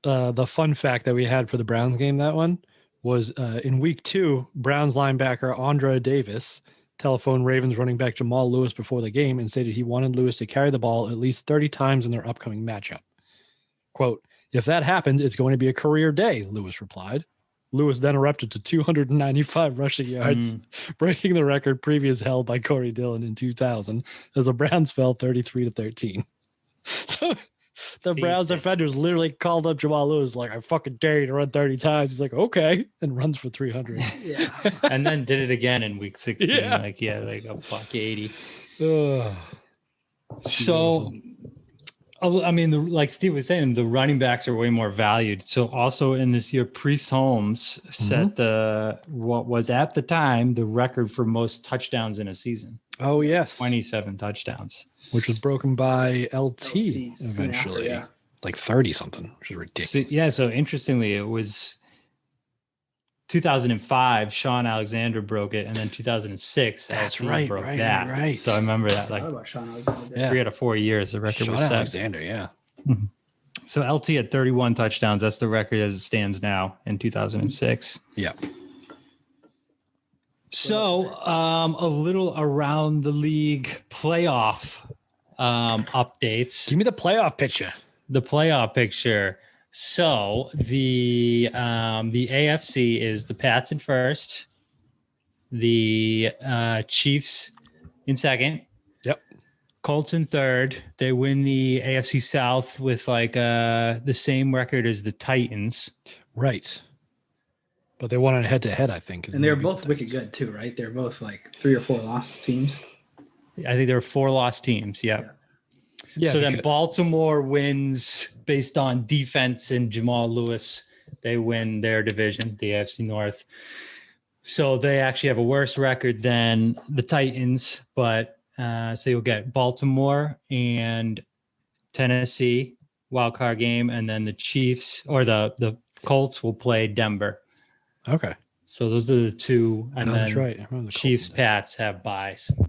the fun fact that we had for the Browns game, that one was in week 2, Browns linebacker Andre Davis telephoned Ravens running back Jamal Lewis before the game and stated he wanted Lewis to carry the ball at least 30 times in their upcoming matchup. Quote, "If that happens, it's going to be a career day," Lewis replied. Lewis then erupted to 295 rushing yards, breaking the record previous held by Corey Dillon in 2000 as the Browns fell 33-13. So the Browns defenders literally called up Jamal Lewis like, "I fucking dare you to run 30 times." He's like, "Okay," and runs for 300. Yeah. And then did it again in week 16. Yeah. Like a buck 80. Ugh. So, I mean, like Steve was saying, the running backs are way more valued. So also in this year, Priest Holmes set what was at the time the record for most touchdowns in a season. Oh, yes. 27 touchdowns. Which was broken by LT soon eventually. after, yeah. Like 30 something, which is ridiculous. So interestingly, it was 2005, Sean Alexander broke it, and then 2006, That's LT right, broke right, that. right. So I remember that, like How about Sean Alexander? Yeah. 3 out of 4 years, the record Sean was set. Alexander, yeah. So LT had 31 touchdowns. That's the record as it stands now in 2006. Yeah. So a little around the league playoff updates. Give me the playoff picture. The playoff picture. So the AFC is the Pats in first, the Chiefs in second. Yep. Colts in third. They win the AFC South with like the same record as the Titans. Right. But they won it head to head, I think. And they're both wicked good too, right? They're both like 3 or 4 lost teams. I think there were 4 lost teams. Yep. Yeah. So then Baltimore wins based on defense and Jamal Lewis. They win their division, the AFC North. So they actually have a worse record than the Titans, but so you'll get Baltimore and Tennessee wild card game, and then the Chiefs or the Colts will play Denver. Okay. So those are the 2, and then that's right. I remember the Colts Chiefs in that. Pats have buys. I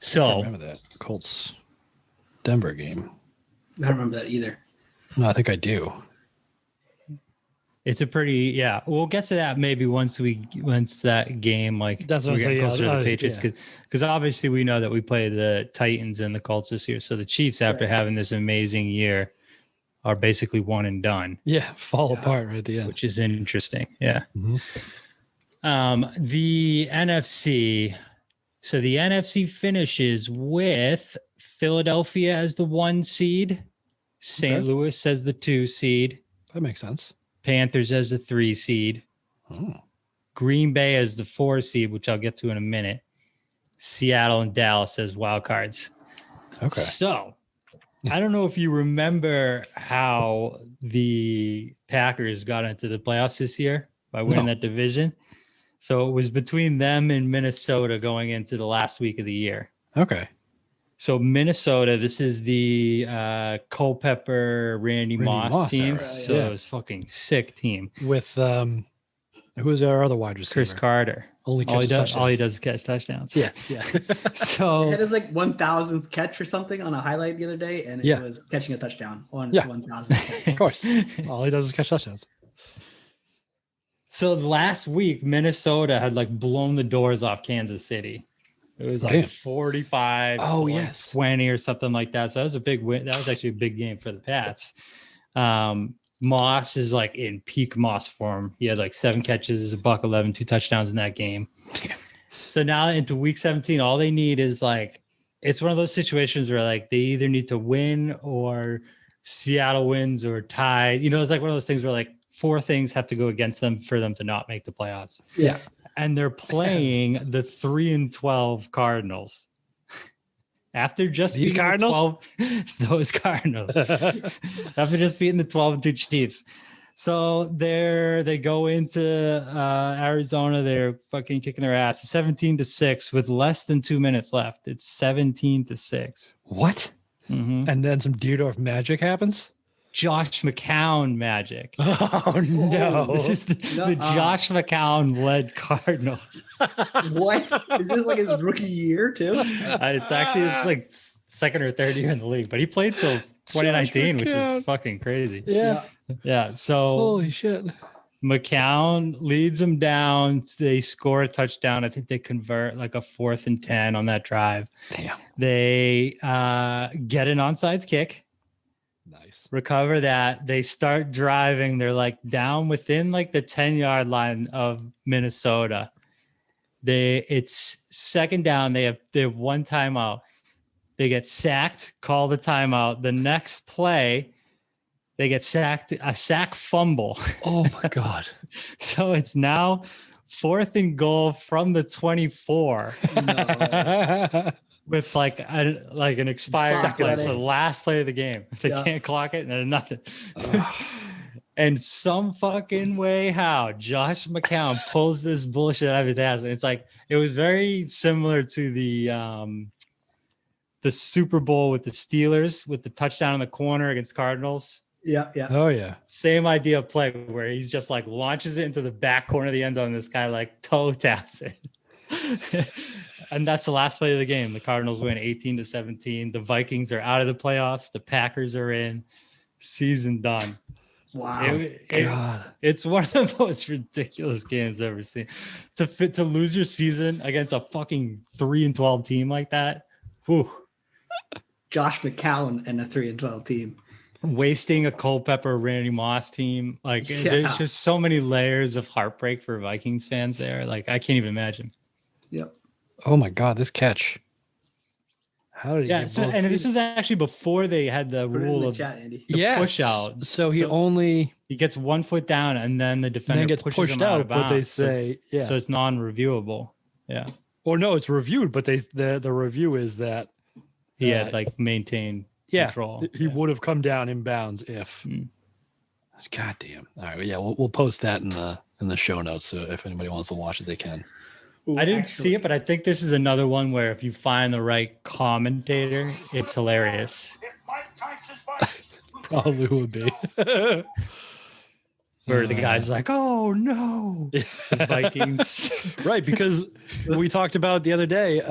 So remember that Colts Denver game. I don't remember that either. No, I think I do. It's a pretty, yeah. We'll get to that maybe once that game, like that's what we I'm get saying. closer to the Patriots, Yeah. because obviously we know that we play the Titans and the Colts this year. So the Chiefs, after having this amazing year, are basically one and done. Yeah, fall apart right at the end, which is interesting. Yeah. Mm-hmm. The NFC. So the NFC finishes with Philadelphia as the 1 seed, St. Louis as the 2 seed. That makes sense. Panthers as the 3 seed. Oh. Green Bay as the 4 seed, which I'll get to in a minute. Seattle and Dallas as wild cards. Okay. So I don't know if you remember how the Packers got into the playoffs this year by winning that division. So it was between them and Minnesota going into the last week of the year. Okay. So Minnesota, this is the Culpepper, Randy Moss team. Era, so it was fucking sick team. With who's our other wide receiver? Chris Carter. All he does is catch touchdowns. Yeah. So it is like 1,000th catch or something on a highlight the other day, and it was catching a touchdown on 1,000th. Of course. All he does is catch touchdowns. So last week, Minnesota had like blown the doors off Kansas City. It was like 45 to 20 or something like that. So that was a big win. That was actually a big game for the Pats. Moss is like in peak Moss form. He had like 7 catches, $111, 2 touchdowns in that game. So now into week 17, all they need is like, it's one of those situations where like they either need to win or Seattle wins or tie. You know, it's like one of those things where like 4 things have to go against them for them to not make the playoffs. Yeah. And they're playing the 3-12 Cardinals. After just beating those Cardinals. After just beating the 12-2 Chiefs. So they go into Arizona. They're fucking kicking their ass. 17-6 with less than 2 minutes left. It's 17-6. What? Mm-hmm. And then some Dierdorf magic happens? Josh McCown magic. Oh no! This is the Josh McCown led Cardinals. What? Is this like his rookie year too? It's actually his like second or third year in the league, but he played till 2019, which is fucking crazy. Yeah. So holy shit! McCown leads them down. They score a touchdown. I think they convert like a 4th and 10 on that drive. Damn. They get an onside kick. Nice. Recover that. They start driving. They're like down within like the 10-yard line of Minnesota. It's second down. They have 1 timeout. They get sacked, call the timeout. The next play, they get sacked, a sack fumble. Oh my God. So it's now 4th and goal from the 24. No. With like an expired play. It's the last play of the game. They can't clock it and then nothing. And some fucking way how Josh McCown pulls this bullshit out of his ass. It's like it was very similar to the Super Bowl with the Steelers with the touchdown in the corner against Cardinals. Yeah. Oh yeah. Same idea of play where he's just like launches it into the back corner of the end zone and this guy like toe taps it. And that's the last play of the game. The Cardinals win 18-17. The Vikings are out of the playoffs. The Packers are in. Season done. Wow. It's one of the most ridiculous games I've ever seen. To lose your season against a fucking 3-12 team like that. Whew. Josh McCown and a 3-12 team. Wasting a Culpepper, Randy Moss team. Like there's just so many layers of heartbreak for Vikings fans there. Like I can't even imagine. Yep. Oh my God, this catch. How did he get both and feet? this was actually before they had the Put it rule in the of chat, Andy. the push out. So he gets 1 foot down and then the defender gets pushes pushed him out, of but they bounds. say So it's non-reviewable. Yeah. Or no, it's reviewed, but the review is that He had like maintained control. He would have come down in bounds if. God damn. All right. Yeah, we'll post that in the show notes. So if anybody wants to watch it, they can. I didn't see it, but I think this is another one where if you find the right commentator, it's hilarious. Probably would be. Where the guy's like, "Oh no, the Vikings!" Right, because we talked about the other day.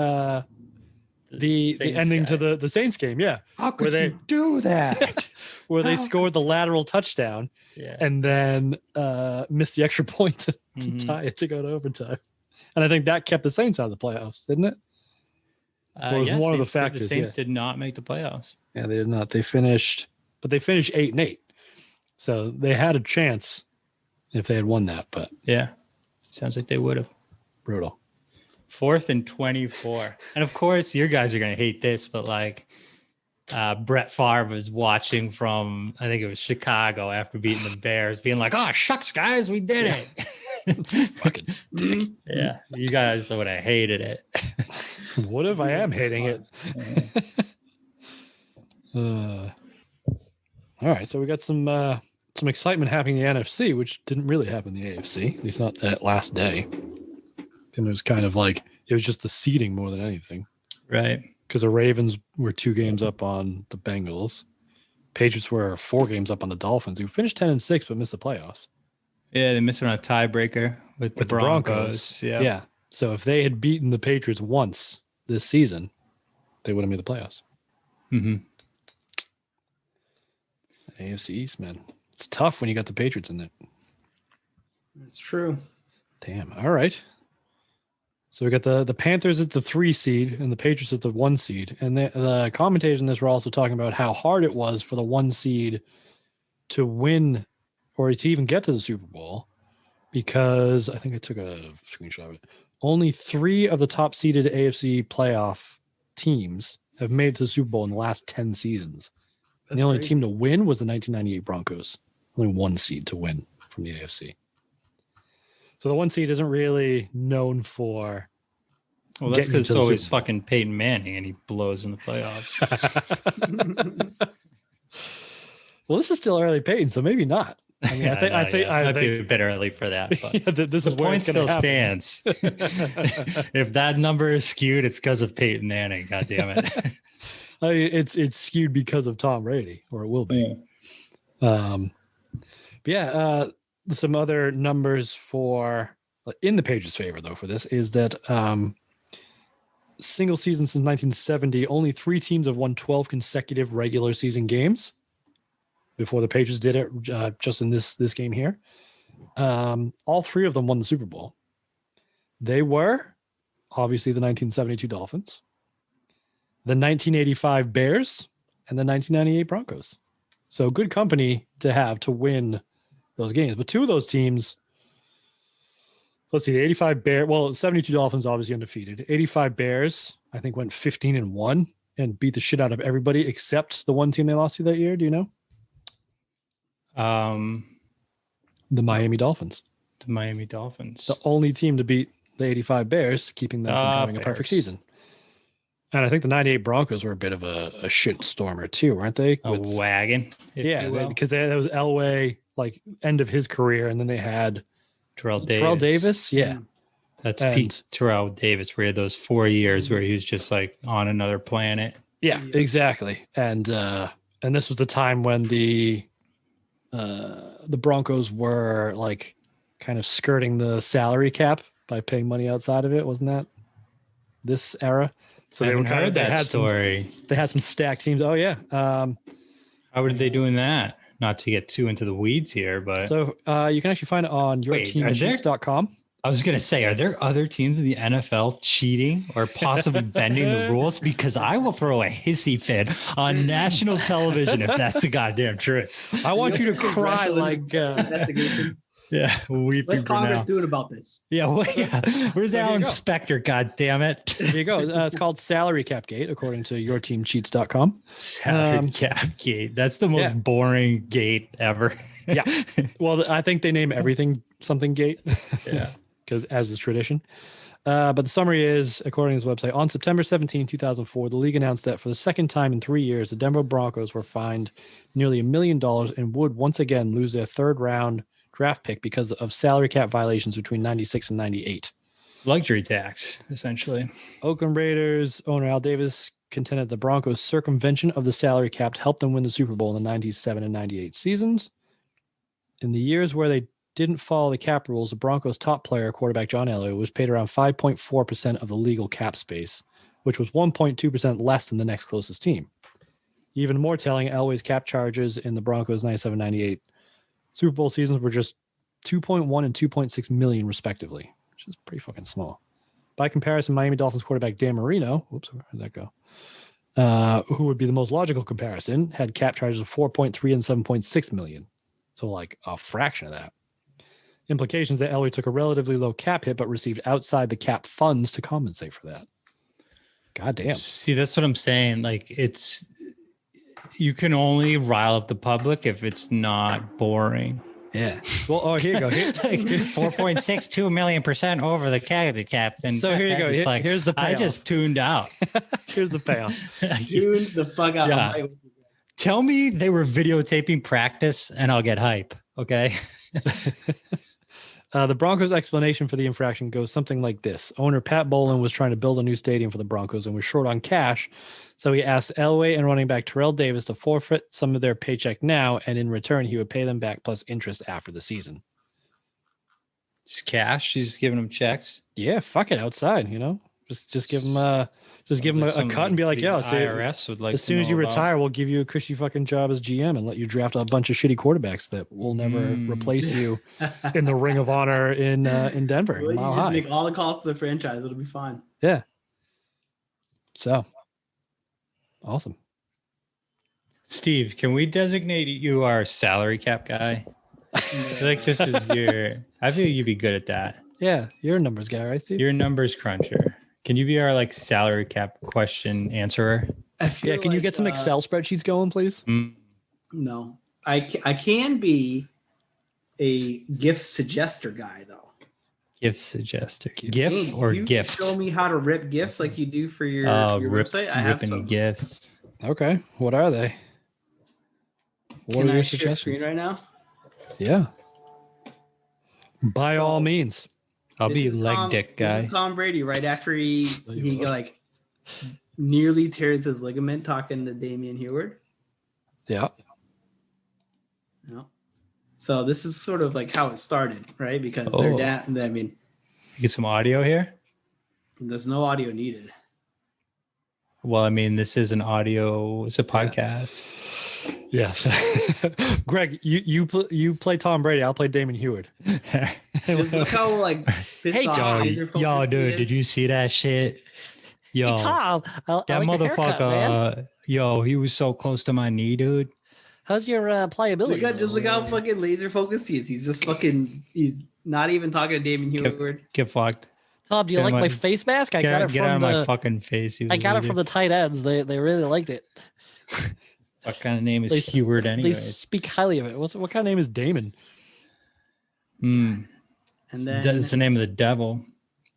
the ending to the Saints game. Yeah. How could you do that? Where they scored the lateral touchdown and then missed the extra point to tie it to go to overtime. And I think that kept the Saints out of the playoffs, didn't it? Or was one of the factors. The Saints did not make the playoffs. Yeah, they did not. They finished 8-8. So they had a chance if they had won that, but yeah, sounds like they would have. Brutal. 4th and 24. And of course, your guys are going to hate this, but like Brett Favre was watching from, I think it was Chicago after beating the Bears, being like, oh, shucks, guys, we did it. Fucking dick. Yeah, you guys would have hated it. What if I am hating it? All right, so we got some excitement happening in the NFC, which didn't really happen in the AFC, at least not that last day. And it was kind of like, it was just the seeding more than anything. Right. Because the Ravens were 2 games up on the Bengals. Patriots were 4 games up on the Dolphins, who finished 10-6 but missed the playoffs. Yeah, they missed on a tiebreaker with the Broncos. Yeah. So if they had beaten the Patriots once this season, they would have made the playoffs. Mm-hmm. AFC East, man. It's tough when you got the Patriots in it. That's true. Damn. All right. So we got the Panthers at the 3 seed and the Patriots at the 1 seed. And the commentators in this were also talking about how hard it was for the 1 seed to win or to even get to the Super Bowl, because I think I took a screenshot of it. Only 3 of the top seeded AFC playoff teams have made it to the Super Bowl in the last 10 seasons. And the only team to win was the 1998 Broncos. Only 1 seed to win from the AFC. So the 1 seed isn't really known for. Well, that's because it's always fucking Peyton Manning and he blows in the playoffs. Well, this is still early Peyton, so maybe not. I mean, I think a bit early for that. But yeah, this is where point it's still happen. stands. If that number is skewed, it's because of Peyton Manning. God damn it. I mean, it's skewed because of Tom Brady, or it will be. Yeah. Some other numbers for in the Patriots' favor, though, for this is that single season since 1970, only 3 teams have won 12 consecutive regular season games. Before the Patriots did it, just in this game here, all 3 of them won the Super Bowl. They were obviously the 1972 Dolphins, the 1985 Bears, and the 1998 Broncos. So good company to have to win those games. But 2 of those teams, let's see, the 85 Bears, well, 72 Dolphins obviously undefeated. 85 Bears, I think, went 15-1 and beat the shit out of everybody except the 1 team they lost to that year. Do you know? The Miami Dolphins. The Miami Dolphins. The only team to beat the 85 Bears, keeping them from having a perfect season. And I think the 98 Broncos were a bit of a shit stormer too, weren't they? A wagon. Yeah, because that was Elway, like, end of his career, and then they had Terrell Davis. Yeah. That's Pete Terrell Davis, where he had those 4 years where he was just like on another planet. Yeah, exactly. And this was the time when the Broncos were like kind of skirting the salary cap by paying money outside of it. Wasn't that this era? So they were kind of, they had some stacked teams. Oh yeah. How were they doing that? Not to get too into the weeds here, but so you can actually find it on yourteamcheats.com. I was going to say, are there other teams in the NFL cheating or possibly bending the rules? Because I will throw a hissy fit on national television if that's the goddamn truth. I want you to cry like investigation. Yeah, what's Congress doing about this? Yeah, where's Alan Spector? God damn it! There you go. It's called Salary Cap Gate, according to yourteamcheats.com. Salary Cap Gate. That's the most boring gate ever. Yeah. Well, I think they name everything something gate. Yeah. Because as is tradition. But the summary is, according to his website, on September 17, 2004, the league announced that for the second time in 3 years, the Denver Broncos were fined nearly $1 million and would once again lose their 3rd round draft pick because of salary cap violations between 96 and 98. Luxury tax, essentially. Oakland Raiders owner Al Davis contended the Broncos' circumvention of the salary cap to help them win the Super Bowl in the 97 and 98 seasons. In the years where they didn't follow the cap rules, the Broncos' top player, quarterback John Elway, was paid around 5.4% of the legal cap space, which was 1.2% less than the next closest team. Even more telling, Elway's cap charges in the Broncos 97-98 Super Bowl seasons were just 2.1 and 2.6 million respectively, which is pretty fucking small. By comparison, Miami Dolphins quarterback Dan Marino, where'd that go? Who would be the most logical comparison, had cap charges of 4.3 and 7.6 million. So like a fraction of that. Implications that Elway took a relatively low cap hit, but received outside the cap funds to compensate for that. God damn. See, that's what I'm saying. Like, you can only rile up the public if it's not boring. Yeah. Well, here you go. Like 4.62 million% over the cap. And so here you go. Here's the payoff. I just tuned out. Here's the payoff. Tune the fuck out. Yeah. Tell me they were videotaping practice and I'll get hype. Okay. The Broncos' explanation for the infraction goes something like this. Owner Pat Bowlen was trying to build a new stadium for the Broncos and was short on cash, so he asked Elway and running back Terrell Davis to forfeit some of their paycheck now, and in return, he would pay them back plus interest after the season. Just cash? She's just giving them checks? Yeah, fuck it, outside, you know? Just give them a cut and be like, yo, so IRS would like as soon as you retire, we'll give you a cushy fucking job as GM and let you draft a bunch of shitty quarterbacks that will never replace you in the Ring of Honor in Denver. Well, you just make all the calls to the franchise. It'll be fine. Yeah. So, awesome. Steve, can we designate you our salary cap guy? I feel like this is I feel you'd be good at that. Yeah, you're a numbers guy, right, Steve? You're a numbers cruncher. Can you be our like salary cap question answerer? Yeah, can you get some Excel spreadsheets going, please? No, I can be a gift suggester guy though. Gift suggester, GIF or gift? Show me how to rip gifts like you do for your website. I have some gifts. Okay, what are they? What are your suggestions? Screen right now? Yeah. By all means. I'll be leg dick guy. This is Tom Brady right after he like nearly tears his ligament talking to Damian Heward. Yeah. No. So this is sort of like how it started, right? Because they're down. I mean, get some audio here. There's no audio needed. Well, I mean, this is an audio. It's a podcast. Yes. Greg, you play Tom Brady. I'll play Damon Heward. Just look how like yo, dude, did you see that shit? Yo, hey, Tom, that motherfucker. Yo, he was so close to my knee, dude. How's your playability? Look how fucking laser focused he is. He's just fucking. He's not even talking to Damon Heward. Get fucked. Tom, do you like my face mask? I got it from out of my fucking face. I got it from the tight ends. They really liked it. What kind of name is Heward anyway? They speak highly of it. What kind of name is Damon? And then it's the name of the devil.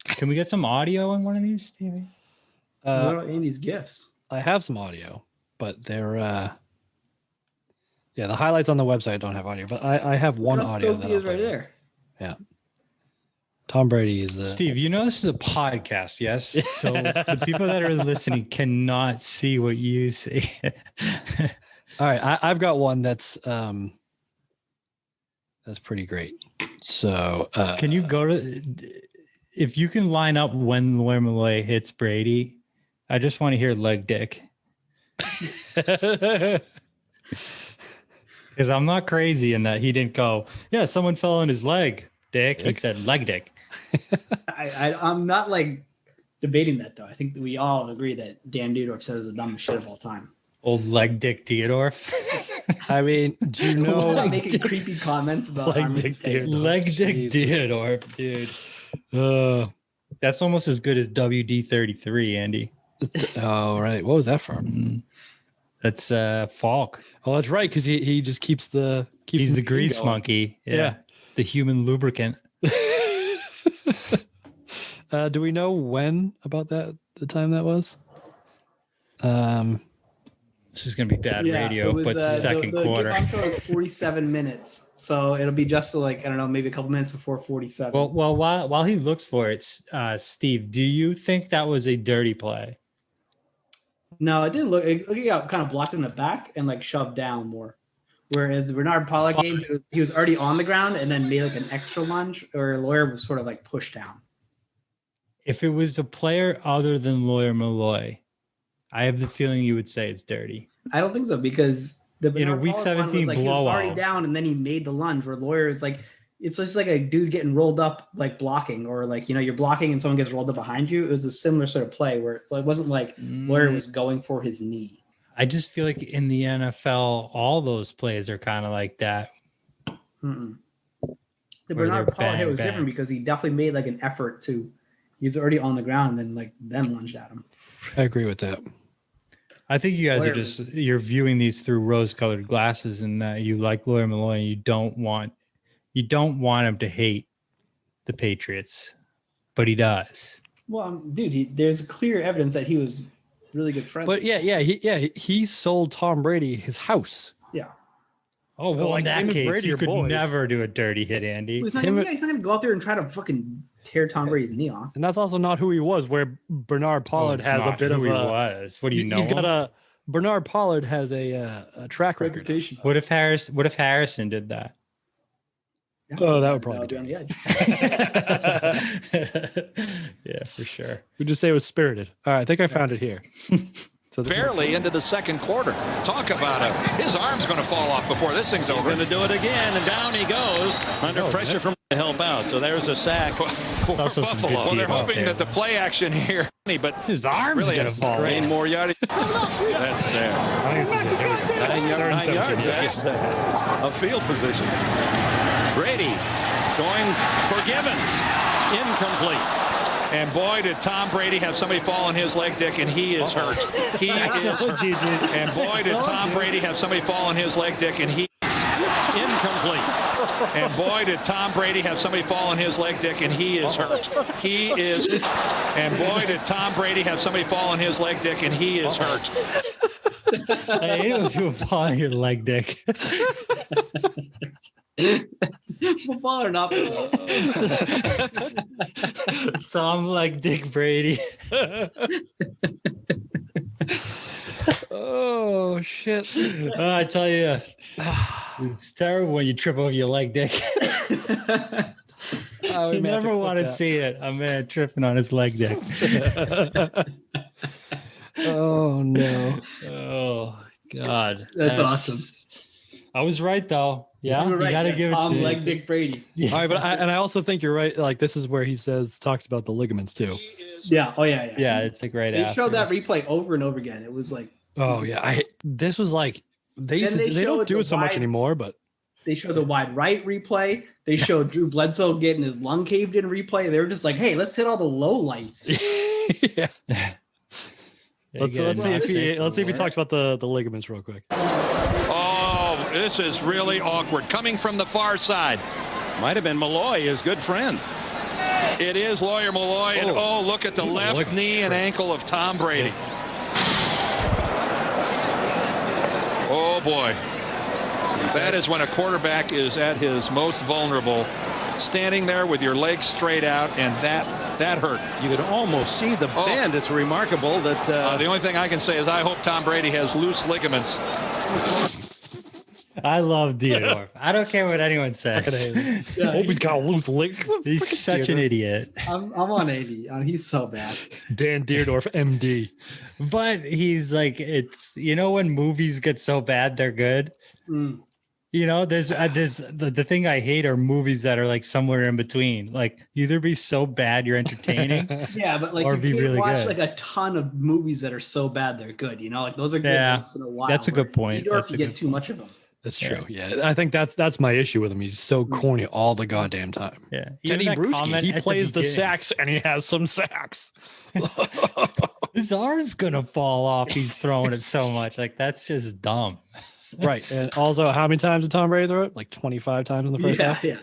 Can we get some audio on one of these, Stevie? What about Andy's gifts? I have some audio, but they're the highlights on the website don't have audio, but I have one audio that is right there. Yeah. Tom Brady is Steve, you know this is a podcast, yes? So the people that are listening cannot see what you see. All right, I've got one that's pretty great. So can you go to if you can line up when Lemley hits Brady? I just want to hear leg dick. Because I'm not crazy in that he didn't go, yeah, someone fell on his leg, dick. He said leg dick. I'm not like debating that though. I think we all agree that Dan Dierdorf says the dumbest shit of all time. Old leg dick Dierdorf. I mean, do you know making creepy comments about leg dick Dierdorf, dude. That's almost as good as WD-33, Andy. Oh right, what was that from? That's Falk. Oh, that's right, because he just keeps he's the grease going. Monkey. Yeah, the human lubricant. Do we know when about the time that was? This is gonna be bad radio, but second quarter. The show is 47 minutes, so it'll be just like I don't know, maybe a couple minutes before 47. Well, while he looks for it, Steve, do you think that was a dirty play? No, it didn't look. It got kind of blocked in the back and like shoved down more. Whereas the Bernard Pollack game, he was already on the ground and then made like an extra lunge, or Lawyer was sort of like pushed down. If it was a player other than Lawyer Malloy, I have the feeling you would say it's dirty. I don't think so, because the In a Week Pollard one 17 was like he was already blowout. down and then he made the lunge. Where Lawyer, it's just like a dude getting rolled up, like blocking, or like, you know, you're blocking and someone gets rolled up behind you. It was a similar sort of play where it wasn't like Lawyer was going for his knee. I just feel like in the NFL, all those plays are kind of like that. Mm-mm. The Where Bernard they're Pollard hit was bang, different because he definitely made like an effort to. He's already on the ground and then lunged at him. I agree with that. I think you guys Lawyer are you're viewing these through rose-colored glasses, and that you like Lawyer Malloy and you don't want him to hate the Patriots, but he does. Well, dude, there's clear evidence that he was really good friends. But he sold Tom Brady his house. Yeah. Oh, So, well, like, in that him and case, Brady you are could boys. never do a dirty hit, Andy. He's not gonna go out there and try to fucking tear Tom Brady's knee off. And that's also not who he was, where Bernard Pollard it's has a not bit who of he a was. What do you know? He's got him? Bernard Pollard has a track reputation. What if Harrison did that? Oh, that would probably be do on the edge. Yeah, for sure. We just say it was spirited. All right, I think I found it here. So Barely into the second quarter. Talk about his arm's going to fall off before this thing's over. Going to do it again, and down he goes under pressure from to help out. So there's a sack for also some Buffalo. good Well, they're D out hoping there. that the play action here, but His arm's really gonna it's fall off. Gain more yardage. That's sad. 9 yards. That's a field position. Brady going for Givens. Incomplete. And boy, did Tom Brady have somebody fall on his leg, Dick, and he is hurt. He is hurt. And boy, did Tom Brady have somebody fall on his leg, Dick, and he is incomplete. And boy, did Tom Brady have somebody fall on his leg, Dick, and he is hurt. He is. And boy, did Tom Brady have somebody fall on his leg, Dick, and he is hurt. I hate it if you fall on your leg, Dick. Football or not football? So I'm like Dick Brady. Oh shit! I tell you, it's terrible when you trip over your leg, Dick. You never want to see it. A man tripping on his leg, Dick. Oh no! Oh God, That's awesome. I was right though. Yeah, You were right. you got to give it Tom to leg Dick Brady. All right, but I also think you're right. Like this is where he talks about the ligaments too. Yeah. Oh yeah. Yeah, it's a great. They showed that replay over and over again. It was like. Oh yeah, this was like they don't do it so much anymore, but they showed the wide right replay. They showed Drew Bledsoe getting his lung caved in replay. They were just like, hey, let's hit all the low lights. yeah. Let's see if he talks about the ligaments real quick. Oh, this is really awkward. Coming from the far side. Might have been Malloy, his good friend. It is Lawyer Malloy. And look at the left knee and ankle of Tom Brady. Oh boy. That is when a quarterback is at his most vulnerable. Standing there with your legs straight out, and that hurt. You could almost see the bend. It's remarkable that. The only thing I can say is I hope Tom Brady has loose ligaments. I love Dierdorf. I don't care what anyone says. Hope he's got a loose leg. He's such an idiot. I'm on 80. He's so bad. Dan Dierdorf, MD. But he's like, it's, you know, when movies get so bad, they're good. Mm. You know, there's the thing I hate are movies that are like somewhere in between. Like either be so bad you're entertaining. Yeah, but like or you be can't really watch good. like a ton of movies that are so bad they're good. You know, like those are good once in a while. That's a good point. Or if you get too much of them. That's true. Yeah, I think that's my issue with him. He's so corny all the goddamn time. Yeah, Kenny Bruschi, he plays the sax and he has some sax. His arm's gonna fall off. He's throwing it so much. Like that's just dumb. Right. And also, how many times did Tom Brady throw it? Like 25 times in the first half? Yeah.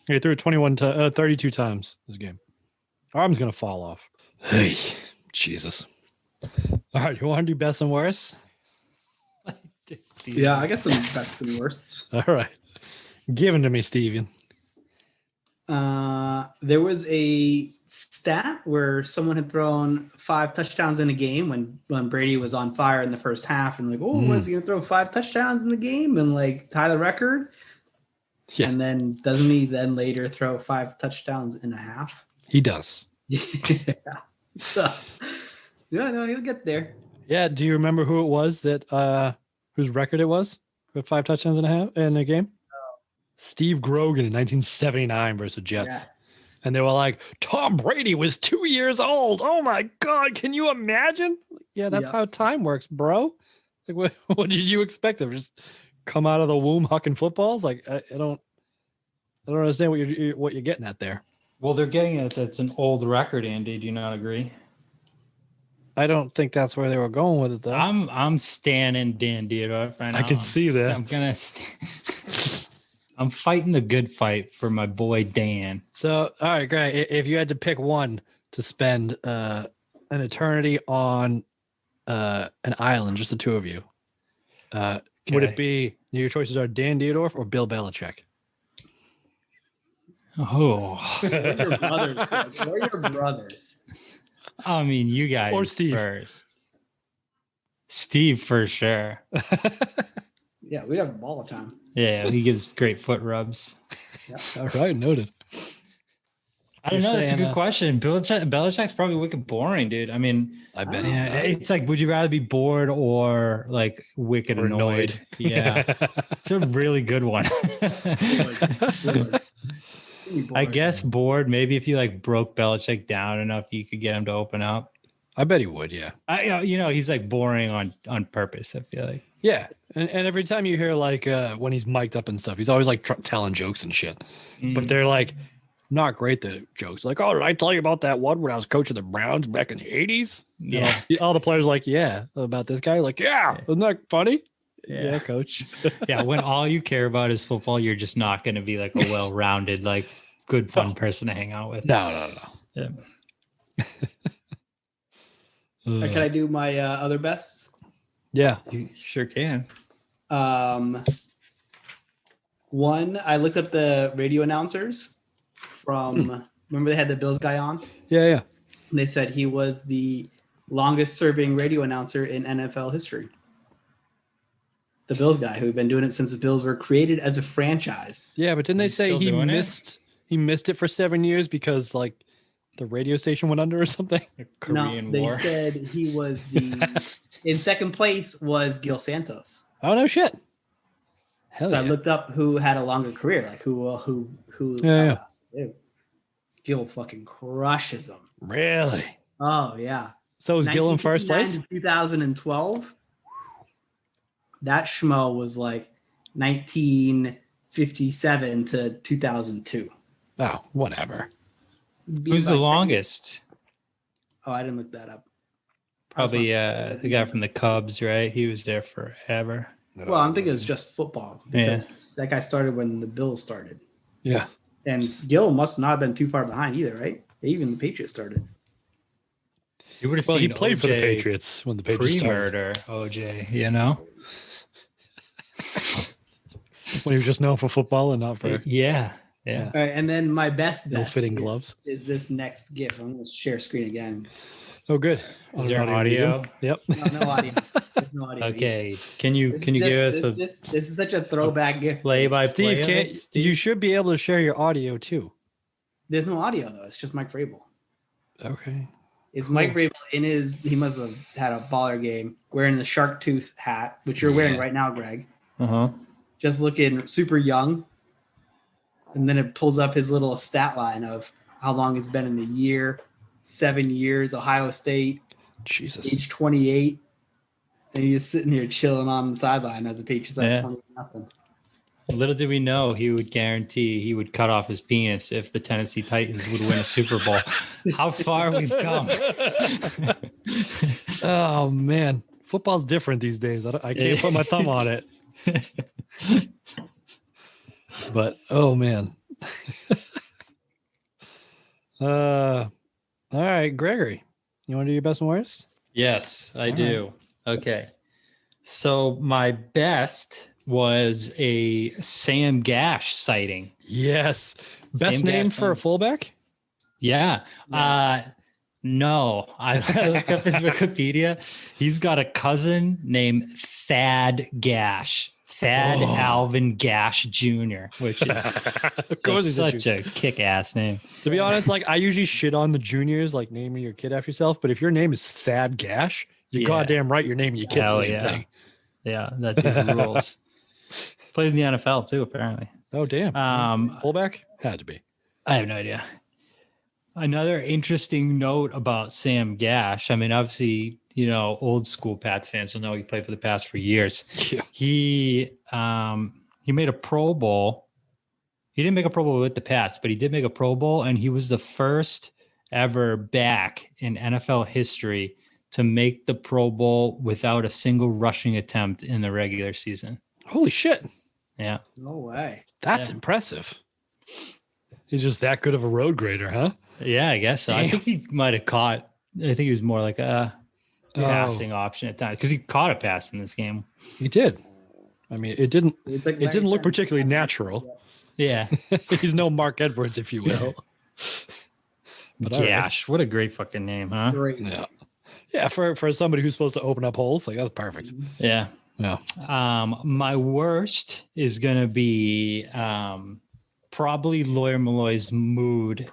He threw it 32 times this game. Arm's going to fall off. Hey, Jesus. All right. You want to do best and worst? Yeah, I got some bests and worsts. All right. Give them to me, Steven. There was a stat where someone had thrown 5 touchdowns in a game when Brady was on fire in the first half, and like, was he gonna throw 5 touchdowns in the game and like tie the record? Yeah. And then doesn't he then later throw 5 touchdowns in a half? He does. Yeah. So, yeah, no, he'll get there. Yeah. Do you remember who it was that whose record it was with 5 touchdowns and a half in a game? Steve Grogan in 1979 versus the Jets. Yes. And they were like, Tom Brady was 2 years old. Oh my God. Can you imagine? Yeah, that's how time works, bro. Like, what did you expect them? Just come out of the womb hucking footballs? Like, I don't understand what you're getting at there. Well, they're getting at that's an old record, Andy. Do you not agree? I don't think that's where they were going with it, though. I'm standing Dan Degraw right now. I can see that. I'm gonna. I'm fighting the good fight for my boy Dan. So, all right, Greg, if you had to pick one to spend an eternity on an island, just the two of you, would it be your choices are Dan Dierdorf or Bill Belichick? Oh, We're your brothers, Greg. We're your brothers. I mean, you guys Or Steve. first. Steve for sure. Yeah, we have all the time. Yeah, he gives great foot rubs. All right, noted. I don't You're know. That's a saying, good question. Belichick's probably wicked boring, dude. I mean, I bet it's like, would you rather be bored or like wicked Or annoyed? Yeah, it's a really good one. I guess bored. Maybe if you like broke Belichick down enough, you could get him to open up. I bet he would, yeah. He's like boring on purpose. I feel like. Yeah, and every time you hear like when he's mic'd up and stuff, he's always like telling jokes and shit. But they're like not great, the jokes. Like, oh, did I tell you about that one when I was coaching the Browns back in the 80s? Yeah. All the players like, yeah, about this guy. Like, yeah, isn't that funny? Yeah, coach. Yeah, when all you care about is football, you're just not going to be like a well-rounded, like good, fun person to hang out with. No. Yeah. Can I do my other bests? Yeah. You sure can. One, I looked up the radio announcers from, remember they had the Bills guy on? Yeah. And they said he was the longest serving radio announcer in NFL history. The Bills guy who had been doing it since the Bills were created as a franchise. Yeah, but didn't they say he missed it for 7 years because like the radio station went under or something? Korean War. War. They said he was in second place was Gil Santos. Oh no shit. Hell So yeah. I looked up who had a longer career, like who. Yeah. Dude, Gil fucking crushes them. Really? Oh yeah. So was Gil in first place? 2012. That schmo was like 1957 to 2002. Oh, whatever. Who's the longest? Oh, I didn't look that up. Probably the guy from the Cubs, right? He was there forever. Well, I'm thinking it's just football because that guy started when the Bills started. Yeah. And Gil must not have been too far behind either, right? Even the Patriots started. You would have Well, seen he played for the Patriots when the Patriots started. Pre-murder OJ, you know? When he was just known for football and not for Yeah. All right, and then my best fitting gloves. is this next GIF. I'm going to share screen again. Oh, good. Is there audio? Yep. No audio. There's no audio. Okay. Can you give us a this is such a throwback GIF. play-by-play? Steve, you should be able to share your audio too. There's no audio though. It's just Mike Vrabel. Okay. It's Mike Vrabel he must have had a baller game wearing the shark tooth hat, which you're wearing right now, Greg. Uh-huh. Just looking super young. And then it pulls up his little stat line of how long he's been in the year. 7 years, Ohio State, Jesus. age 28. And he's just sitting here chilling on the sideline as a Patriots at 20-0. Little did we know he would guarantee he would cut off his penis if the Tennessee Titans would win a Super Bowl. How far we've come. Oh, man. Football's different these days. I can't put my thumb on it. But, oh, man. All right, Gregory. You want to do your best and worst? Yes, I do. Okay. So my best was a Sam Gash sighting. Yes. Best Sam name Gash, for a fullback? Yeah. No. I looked up his Wikipedia. He's got a cousin named Thad Gash. Thad Alvin Gash Jr., which is Of course he's such a kick-ass name. To be honest, like I usually shit on the juniors, like naming your kid after yourself. But if your name is Thad Gash, you're goddamn right. You're naming your kid the same thing. Yeah, that dude rules. Played in the NFL too, apparently. Oh damn. Fullback had to be. I have no idea. Another interesting note about Sam Gash. I mean, obviously, old school Pats fans will know he played for the Pats for years. Yeah. He made a Pro Bowl. He didn't make a Pro Bowl with the Pats, but he did make a Pro Bowl, and he was the first ever back in NFL history to make the Pro Bowl without a single rushing attempt in the regular season. Holy shit. Yeah. No way. That's impressive. He's just that good of a road grader, huh? Yeah, I guess so. Damn. I think he might have caught. I think he was more like a passing option at times because he caught a pass in this game. He did. I mean, it didn't look Larry particularly natural. Yeah. He's no Mark Edwards, if you will. But Gash, what a great fucking name, huh? Great. Yeah. Yeah, for somebody who's supposed to open up holes, like that's perfect. Yeah. Yeah. My worst is gonna be probably Lawyer Malloy's mood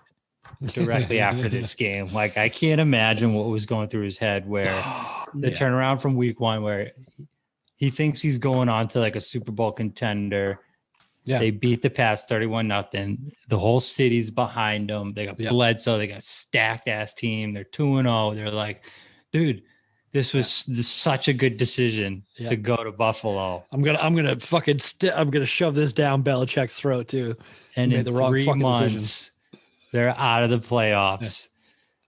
directly after this game. Like I can't imagine what was going through his head where the turnaround from week 1 where he thinks he's going on to like a Super Bowl contender. Yeah. They beat the Pats 31-0. The whole city's behind them. They got Bledsoe. They got stacked ass team. They're 2-0. They're like, dude, this was such a good decision to go to Buffalo. I'm gonna fucking I'm gonna shove this down Belichick's throat too. And in the wrong 3 months, decision. They're out of the playoffs. Yeah.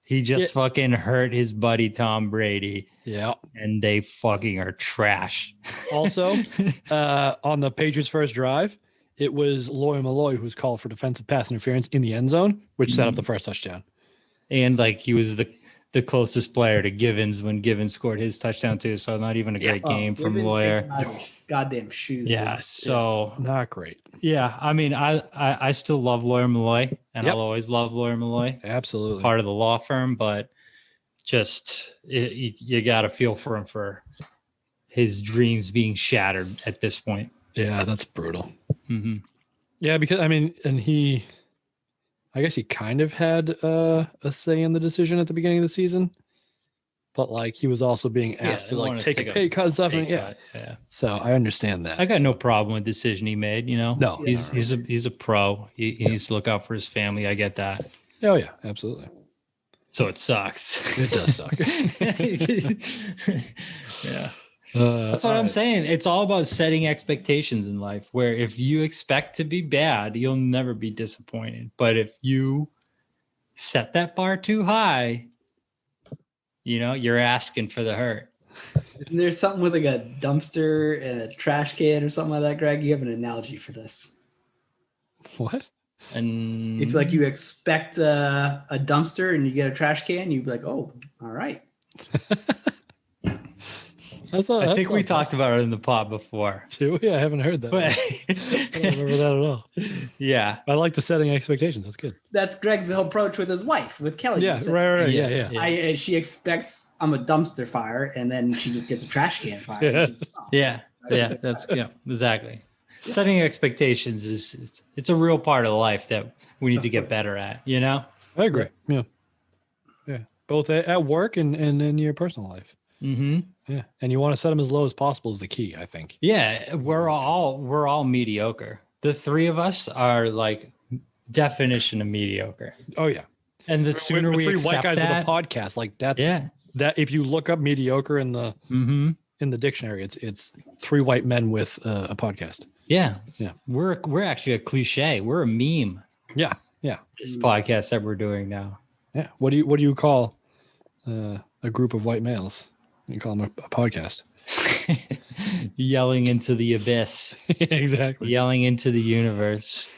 He just fucking hurt his buddy Tom Brady. Yeah. And they fucking are trash. Also, on the Patriots' first drive, it was Lawyer Malloy who was called for defensive pass interference in the end zone, which set up the first touchdown. And like he was the closest player to Givens when Givens scored his touchdown too. So not even a great game from Lawyer. Goddamn shoes. Yeah. So not great. Yeah. I mean, I still love Lawyer Malloy and I'll always love Lawyer Malloy. Absolutely. Part of the law firm, but just you got to feel for him for his dreams being shattered at this point. Yeah, that's brutal. Mm-hmm. Yeah, because I mean, and I guess he kind of had a say in the decision at the beginning of the season, but like he was also being asked to like take a pay cut and stuff. Yeah. So I understand that. I got no problem with the decision he made. No, he's a pro. He needs to look out for his family. I get that. Oh yeah, absolutely. So it sucks. It does suck. Yeah. That's what I'm saying. It's all about setting expectations in life where if you expect to be bad, you'll never be disappointed. But if you set that bar too high, you're asking for the hurt. Isn't there something with like a dumpster and a trash can or something like that, Greg? You have an analogy for this. What? And if like you expect a dumpster and you get a trash can, you'd be like, oh, all right. I think we talked about it in the pod before. Too? Yeah, I haven't heard that. I don't remember that at all. Yeah. I like the setting expectations. That's good. That's Greg's approach with his wife, with Kelly. Yeah, right. Yeah. She expects I'm a dumpster fire, and then she just gets a trash can fire. Yeah. That's exactly. Yeah. Setting expectations it's a real part of life that we need to get better at, I agree. Yeah. Both at work and in your personal life. Mm-hmm. Yeah, and you want to set them as low as possible is the key, I think. Yeah, we're all mediocre. The three of us are like definition of mediocre. Oh yeah, and the sooner we accept white guys that, with a podcast, like that's that. If you look up mediocre in the in the dictionary, it's three white men with a podcast. Yeah. We're actually a cliche. We're a meme. Yeah. This podcast that we're doing now. Yeah. What do you call a group of white males? You call them a podcast. Yelling into the abyss. Exactly. Yelling into the universe.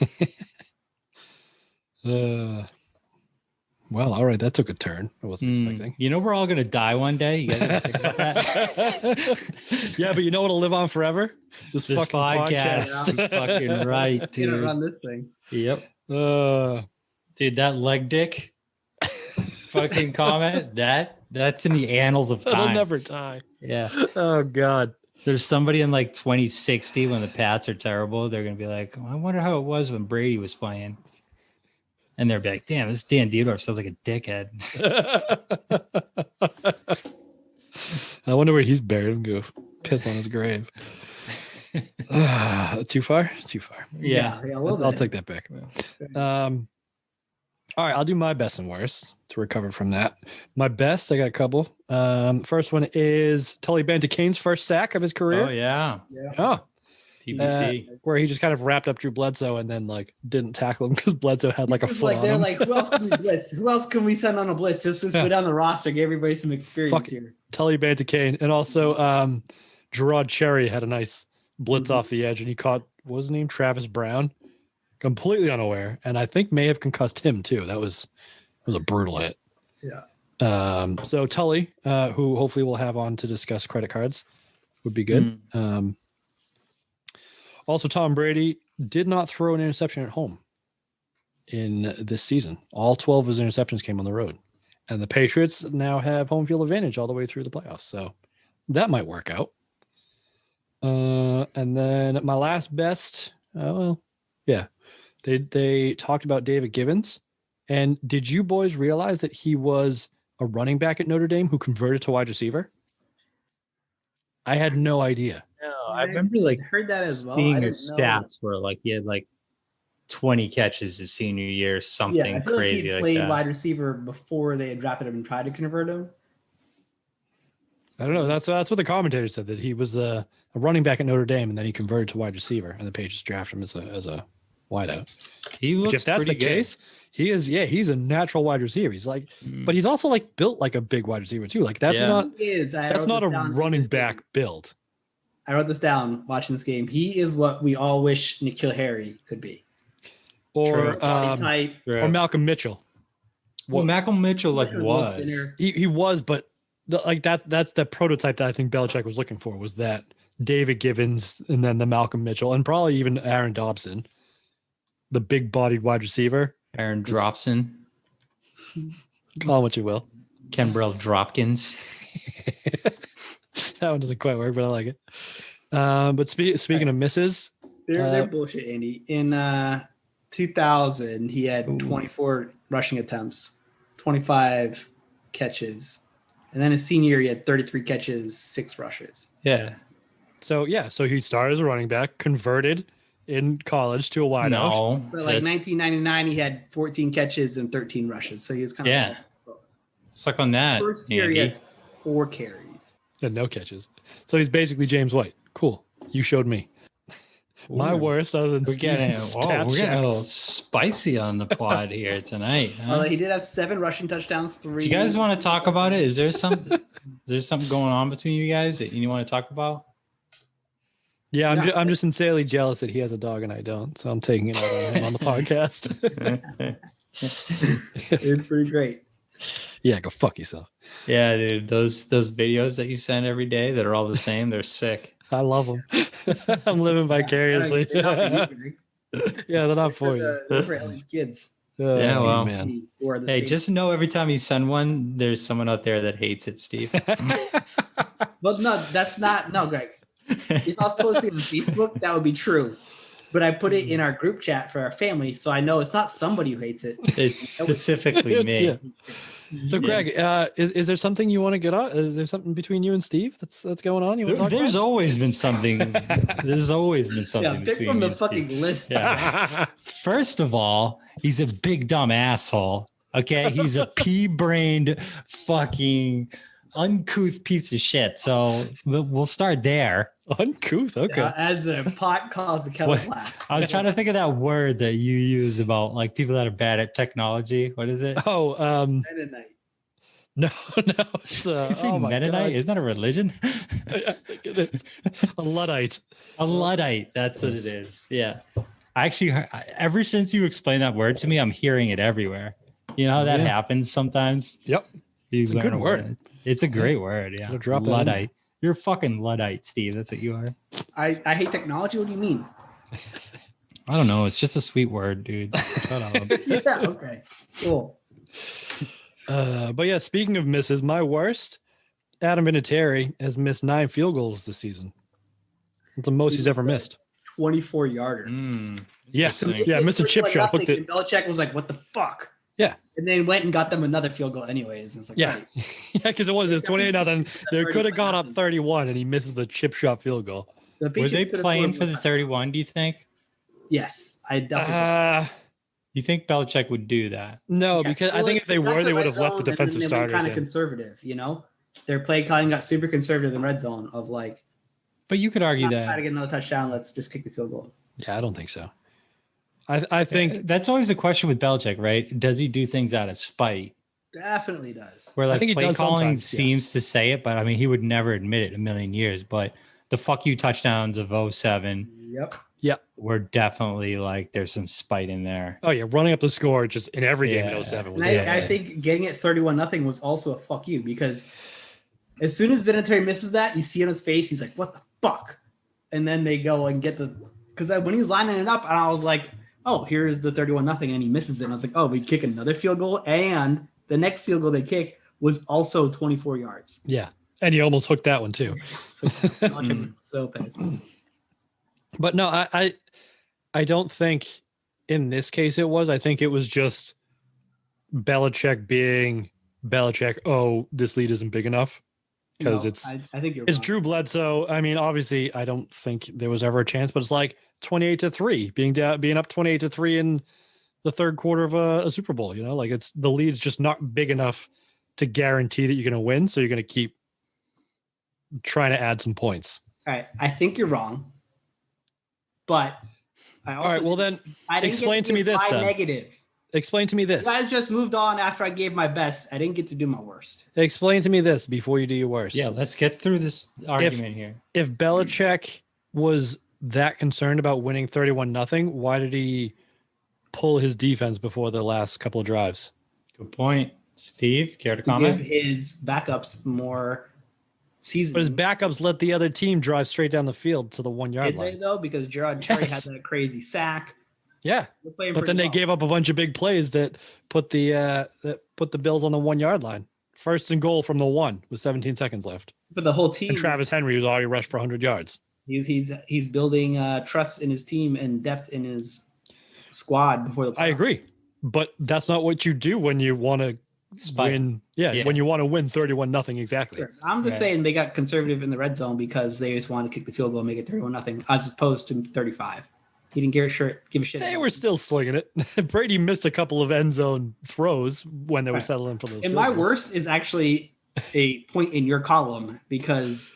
Well, all right. That took a turn. I wasn't expecting. We're all going to die one day. You guys think about that? Yeah, but you know what'll live on forever? This fucking podcast. You're fucking right, dude. You're gonna run this thing. Yep. Dude, that leg dick fucking comment, that's in the annals of time. It'll never die. Yeah. Oh God. There's somebody in like 2060 when the Pats are terrible. They're going to be like, oh, I wonder how it was when Brady was playing. And they'll be like, damn, this Dan Dierdorf sounds like a dickhead. I wonder where he's buried. I'm going to piss on his grave. Too far? Too far. Yeah, I'll take that back. All right, I'll do my best and worst to recover from that. My best, I got a couple. First one is Tully Banta-Cain's first sack of his career. Oh, yeah. Oh. TBC. Where he just kind of wrapped up Drew Bledsoe and then like didn't tackle him because Bledsoe had like a foot on they're him. like, who else can we blitz? Who else can we send on a blitz? Just go down the roster, give everybody some experience here. Tully Banta-Cain. And also Gerard Cherry had a nice blitz off the edge and he caught, what was his name? Travis Brown. Completely unaware, and I think may have concussed him too. That was a brutal hit. Yeah. So Tully, who hopefully we'll have on to discuss credit cards, would be good. Also, Tom Brady did not throw an interception at home in this season. All 12 of his interceptions came on the road, and the Patriots now have home field advantage all the way through the playoffs. So that might work out. And then my last best, They talked about David Givens. And did you boys realize that he was a running back at Notre Dame who converted to wide receiver? I had no idea. No, I remember like heard that as well. Seeing his stats where like he had like 20 catches his senior year, something crazy like he played wide receiver before they had drafted him and tried to convert him. I don't know. That's what the commentator said, that he was a running back at Notre Dame and then he converted to wide receiver and the Patriots drafted him as a wideout. He looks if that's the case, he is. Yeah, he's a natural wide receiver. He's like, but he's also like built like a big wide receiver too. Like that's not a running back build. I wrote this down watching this game. He is what we all wish N'Keal Harry could be, or Malcolm Mitchell. Well, Malcolm Mitchell was he was, but that's the prototype that I think Belichick was looking for, was that David Givens and then the Malcolm Mitchell and probably even Aaron Dobson. The big-bodied wide receiver. Aaron Dropson. Call him what you will. Kenbrell Dropkins. That one doesn't quite work, but I like it. But speaking of misses. They're bullshit, Andy. In 2000, he had 24 rushing attempts, 25 catches. And then his senior year, he had 33 catches, 6 rushes. Yeah. So he started as a running back, converted in college to a wideout. No, but like 1999, he had 14 catches and 13 rushes. So he was kind of close. Suck on that. First year, he had 4 carries. And no catches. So he's basically James White. Cool. You showed me. My worst, other than we're getting a little spicy on the pod here tonight. Huh? Well, he did have 7 rushing touchdowns. 3. Do you guys want to talk about it? Is there something going on between you guys that you want to talk about? Yeah, I'm just insanely jealous that he has a dog and I don't, so I'm taking it out on him on the podcast. It's pretty great. Yeah, go fuck yourself. Yeah, dude, those videos that you send every day that are all the same, they're sick. I love them. I'm living vicariously. Yeah, they're not for you. They're for Ellie's kids. Yeah, well, man. Hey, just know every time you send one, there's someone out there that hates it, Steve. But no, Greg. If I was posting on Facebook, that would be true. But I put it in our group chat for our family, so I know it's not somebody who hates it. It's specifically me. Yeah. So, Greg, is there something you want to get on? Is there something between you and Steve that's going on? There's always been something. There's always been something pick between from me the and fucking Steve. list. Yeah. First of all, he's a big dumb asshole. Okay, he's a pea-brained fucking uncouth piece of shit. So we'll start there. Uncouth, okay. As the pot calls the kettle black. I was trying to think of that word that you use about like people that are bad at technology. What is it? Oh, Mennonite. No. It's, is it Mennonite? God. Isn't that a religion? I think it is. A Luddite. A Luddite. That's what it is. Yeah. I actually, ever since you explained that word to me, I'm hearing it everywhere. You know how that happens sometimes? Yep. It's a good word. It's a great word. Yeah. Luddite. You're a fucking Luddite, Steve. That's what you are. I hate technology. What do you mean? I don't know. It's just a sweet word, dude. Shut up. Yeah. Okay. Cool. But yeah, speaking of misses, my worst, Adam Vinatieri has missed 9 field goals this season. That's the most he's ever missed. 24-yarder. Yeah, missed a chip shot. Hooked it. And Belichick was like, "What the fuck?" Yeah, and then went and got them another field goal anyways. It's like, right. Because it was 28-0. They could have gone up 31, and he misses the chip shot field goal. Were they playing for the 31? Do you think? Yes, I definitely. You think Belichick would do that? No, because I think if they were, they would have left the defensive starters kind in. of conservative, Their play calling got super conservative in red zone of like. But you could argue that try to get another touchdown. Let's just kick the field goal. Yeah, I don't think so. I think that's always the question with Belichick, right? Does he do things out of spite? Definitely does. Where like I think play calling seems yes. to say it, but I mean, he would never admit it in a million years. But the fuck you touchdowns of 07. Yep. We're definitely like there's some spite in there. Oh yeah, running up the score just in every game in 07 was. I think getting it 31-0 was also a fuck you because as soon as Vinatieri misses that, you see on his face, he's like, "What the fuck?" And then they go and get because when he's lining it up, and I was like, "Oh, here's the 31-0," and he misses it. And I was like, "Oh, we kick another field goal," and the next field goal they kick was also 24 yards. Yeah, and he almost hooked that one too. So pissed. But no, I don't think in this case it was. I think it was just Belichick being Belichick. Oh, this lead isn't big enough because I think it's Drew Bledsoe. I mean, obviously, I don't think there was ever a chance, but it's like 28-3 being up 28-3 in the third quarter of a Super Bowl. Like it's the lead's just not big enough to guarantee that you're going to win. So you're going to keep trying to add some points. All right, I think you're wrong. But all right, well then explain to me this. Negative. Explain to me this. You guys just moved on after I gave my best. I didn't get to do my worst. Explain to me this before you do your worst. Yeah, let's get through this argument here. If Belichick was that concerned about winning 31-0, why did he pull his defense before the last couple of drives? Good point. Steve, care to comment? Give his backups more season. But his backups let the other team drive straight down the field to the 1 yard line. Did they though? Because Gerard Cherry had that crazy sack. Yeah, but then they gave up a bunch of big plays that put the Bills on the 1 yard line. First and goal from the 1 with 17 seconds left. But the whole team. And Travis Henry was already rushed for 100 yards. He's building trust in his team and depth in his squad before the playoffs. I agree, but that's not what you do when you want to win. Yeah, when you want to win 31-0 exactly. Sure. I'm just saying they got conservative in the red zone because they just wanted to kick the field goal and make it 31-0 as opposed to 35. He didn't give a shit. They were still slinging it. Brady missed a couple of end zone throws when they were settling for those. And my worst is actually a point in your column because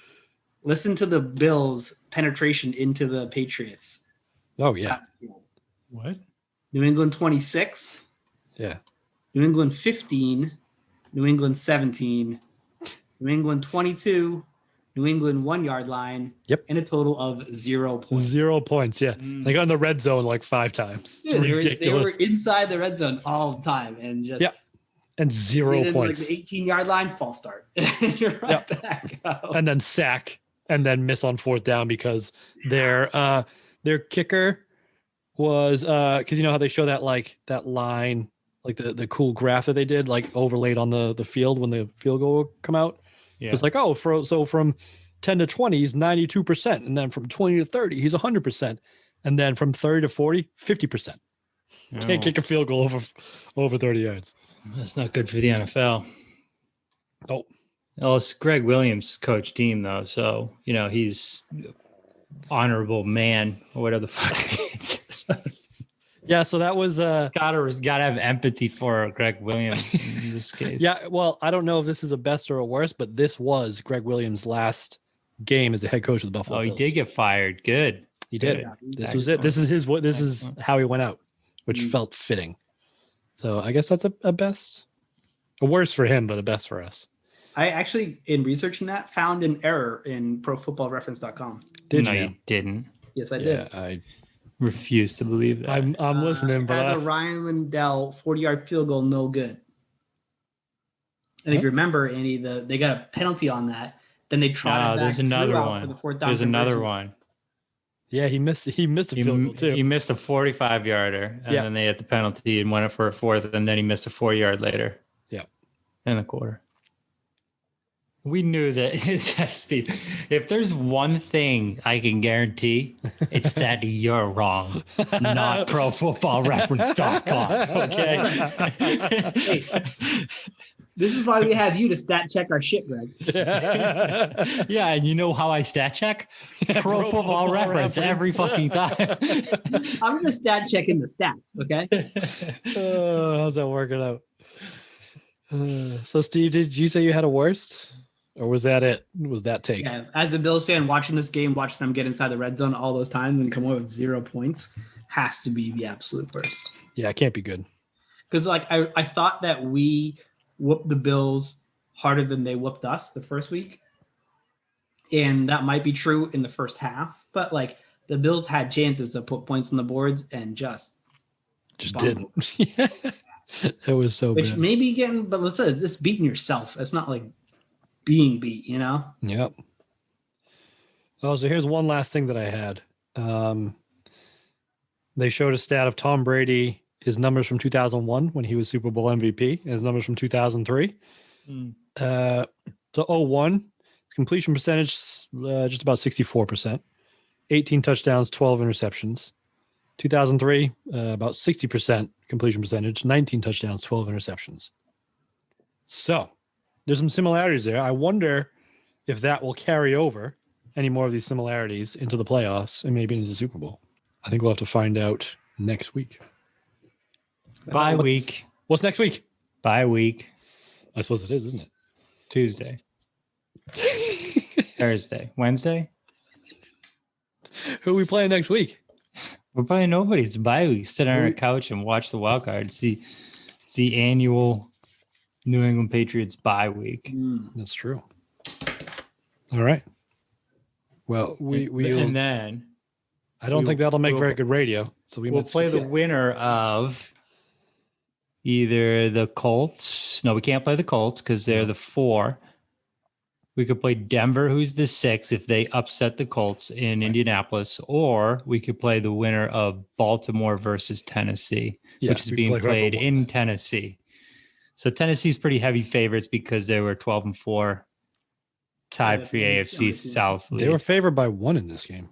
listen to the Bills' penetration into the Patriots. Oh yeah. What? New England 26. Yeah. New England 15. New England 17. New England 22. New England 1 yard line. Yep. And a total of 0 points. 0 points. Yeah. They got in the red zone like 5 times. It's ridiculous. They were inside the red zone all the time and just. Yeah. And 0 points. Like the 18 yard line, false start. And you're right back out. And then sack and then miss on 4th down because their kicker was because you know how they show that line, like the cool graph that they did, like overlaid on the field when the field goal would come out. Yeah. It's like, so from 10 to 20, he's 92%. And then from 20 to 30, he's 100%. And then from 30 to 40, 50%. Can't kick a field goal over 30 yards. That's not good for the NFL. Oh. Well, it's Gregg Willams' coach team, though. So, he's honorable man or whatever the fuck it is. Yeah, so that was gotta have empathy for Gregg Willams in this case. Yeah, well, I don't know if this is a best or a worst, but this was Gregg Willams' last game as the head coach of the Buffalo Bills. He did get fired. Good. He did. Yeah, this was it. This is how he went out, which felt fitting. So I guess that's a best. A worst for him, but a best for us. I actually, in researching that, found an error in profootballreference.com. You didn't. Yes, I did. I refuse to believe that. I'm listening, but as a Ryan Lindell 40-yard field goal, no good. And if you remember, Andy, they got a penalty on that. Then they tried there's another one. For the 4th down there's conversion. Another one. Yeah, he missed a field goal too. He missed a 45-yarder, and then they had the penalty and went it for a 4th, and then he missed a 4-yard later. Yeah, in the quarter. We knew that, Steve. If there's one thing I can guarantee, it's that you're wrong, not ProFootballReference.com. Okay. Hey, this is why we have you to stat check our shit, Greg. Yeah, and you know how I stat check? Pro Football Reference every fucking time. I'm just stat checking the stats, okay? How's that working out? So, Steve, did you say you had a worst? Or was that it? Was that take? Yeah, as a Bills fan, watching this game, watching them get inside the red zone all those times and come away with 0 points has to be the absolute worst. Yeah, it can't be good. Because I thought that we whooped the Bills harder than they whooped us the first week. And that might be true in the first half. But like the Bills had chances to put points on the boards and just didn't. It was so Which bad. maybe again, but it's beating yourself. It's not like being beat, you know? Yep. Oh, so here's one last thing that I had. They showed a stat of Tom Brady, his numbers from 2001 when he was Super Bowl MVP, and his numbers from 2003. So 01, his completion percentage, just about 64%. 18 touchdowns, 12 interceptions. 2003, about 60% completion percentage, 19 touchdowns, 12 interceptions. So there's some similarities there. I wonder if that will carry over any more of these similarities into the playoffs and maybe into the Super Bowl. I think we'll have to find out next week. Bye week. What's next week? Bye week. I suppose it is, isn't it? Tuesday. Thursday. Wednesday. Who are we playing next week? We're playing nobody. It's bye week. Sit on our couch and watch the wild card. It's the annual New England Patriots bye week. That's true. All right. Well, and then I don't think that'll make very good radio. So we'll play the winner of either the Colts. No, we can't play the Colts because they're the 4. We could play Denver, who's the 6, if they upset the Colts in Indianapolis, or we could play the winner of Baltimore versus Tennessee, which is being played in Tennessee. So Tennessee's pretty heavy favorites because they were 12-4, tied for the AFC South lead. They were favored by 1 in this game.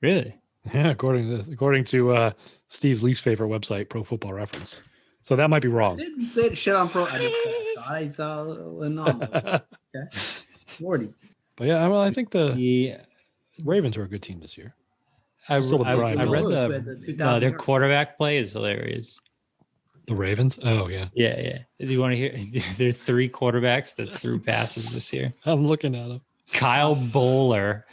Really? Yeah, according to Steve's least favorite website, Pro Football Reference. So that might be wrong. I didn't say shit on Pro. I just thought I saw a normal. Okay. 40. But yeah, I think the Ravens are a good team this year. I read their quarterback play is hilarious. The Ravens? Oh, yeah. Yeah. Do you want to hear? There are 3 quarterbacks that threw passes this year. I'm looking at them. Kyle Bowler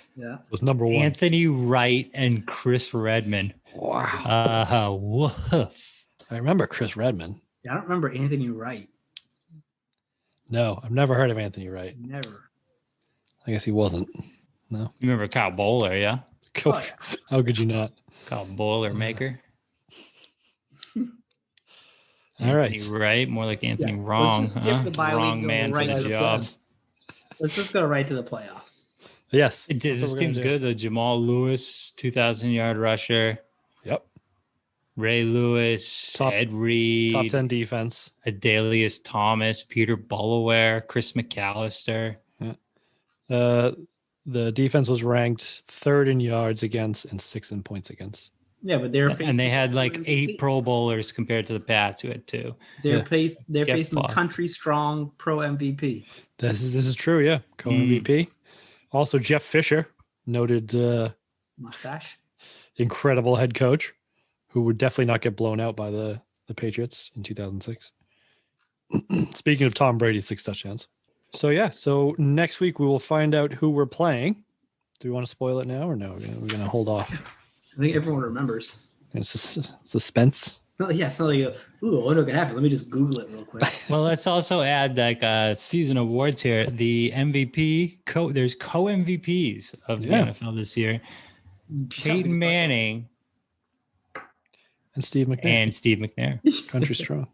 was number 1. Anthony Wright and Chris Redman. Wow. Woof. I remember Chris Redman. Yeah, I don't remember Anthony Wright. No, I've never heard of Anthony Wright. Never. I guess he wasn't. No. You remember Kyle Bowler, yeah? How could you not? Kyle Bowler maker. All right. Anthony Wright, more like Anthony Wrong. Wrong man for the job. Let's just go right to the playoffs. Yes. This team's good. The Jamal Lewis, 2,000-yard rusher. Yep. Ray Lewis, Ed Reed. Top 10 defense. Adalius Thomas, Peter Bullaware, Chris McAllister. Yeah. The defense was ranked 3rd in yards against and 6th in points against. Yeah, but they're facing, and they had like 8 Pro Bowlers compared to the Pats, who had 2. They're facing the country strong Pro MVP. This is true, yeah. Co-MVP. Also, Jeff Fisher, noted mustache, incredible head coach, who would definitely not get blown out by the Patriots in 2006. Speaking of Tom Brady's 6 touchdowns. So next week we will find out who we're playing. Do we want to spoil it now or no? We're going to hold off. I think everyone remembers. It's suspense. Yeah, it's not like, ooh, I wonder what could happen. Let me just Google it real quick. Well, let's also add like season awards here. The MVP, there's co-MVPs of the NFL this year. Peyton Manning and Steve McNair. Country strong.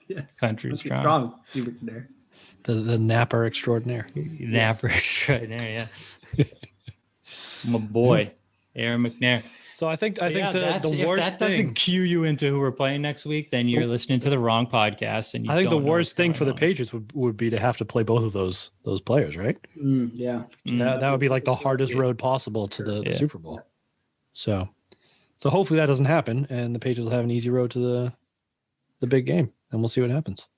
Yes. Country strong. Steve McNair. The napper extraordinaire. Napper extraordinaire, yeah. My boy, Aaron McNair. So I think So yeah, the if worst that doesn't thing. cue you into who we're playing next week, then you're listening to the wrong podcast. And you I think the don't know worst what's thing going for the on. Patriots would be to have to play both of those players, right? Yeah. That would be like the hardest road possible to the Super Bowl. So hopefully that doesn't happen, and the Patriots will have an easy road to the big game, and we'll see what happens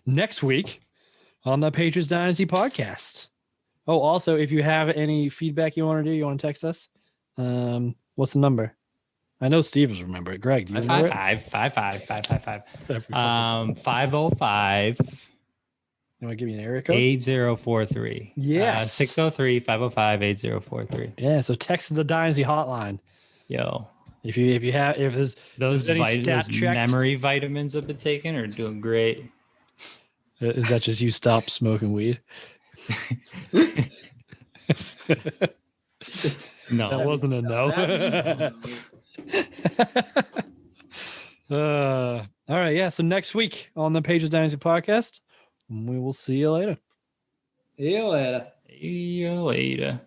next week on the Patriots Dynasty podcast. Oh, also, if you have any feedback you want to do, you want to text us. What's the number? I know Steve will remember it. Greg, do you remember it? 555. 505. You want to give me an area code? 8043. Yes. 603-505-8043. Yeah, so text the Dynasty Hotline. Yo. If there's Those any stat checks, memory vitamins I've been taking are doing great. Is that just you stop smoking weed? No. That wasn't a no. All right, yeah. So next week on the Patriots Dynasty podcast, we will see you later. See you later. See you later.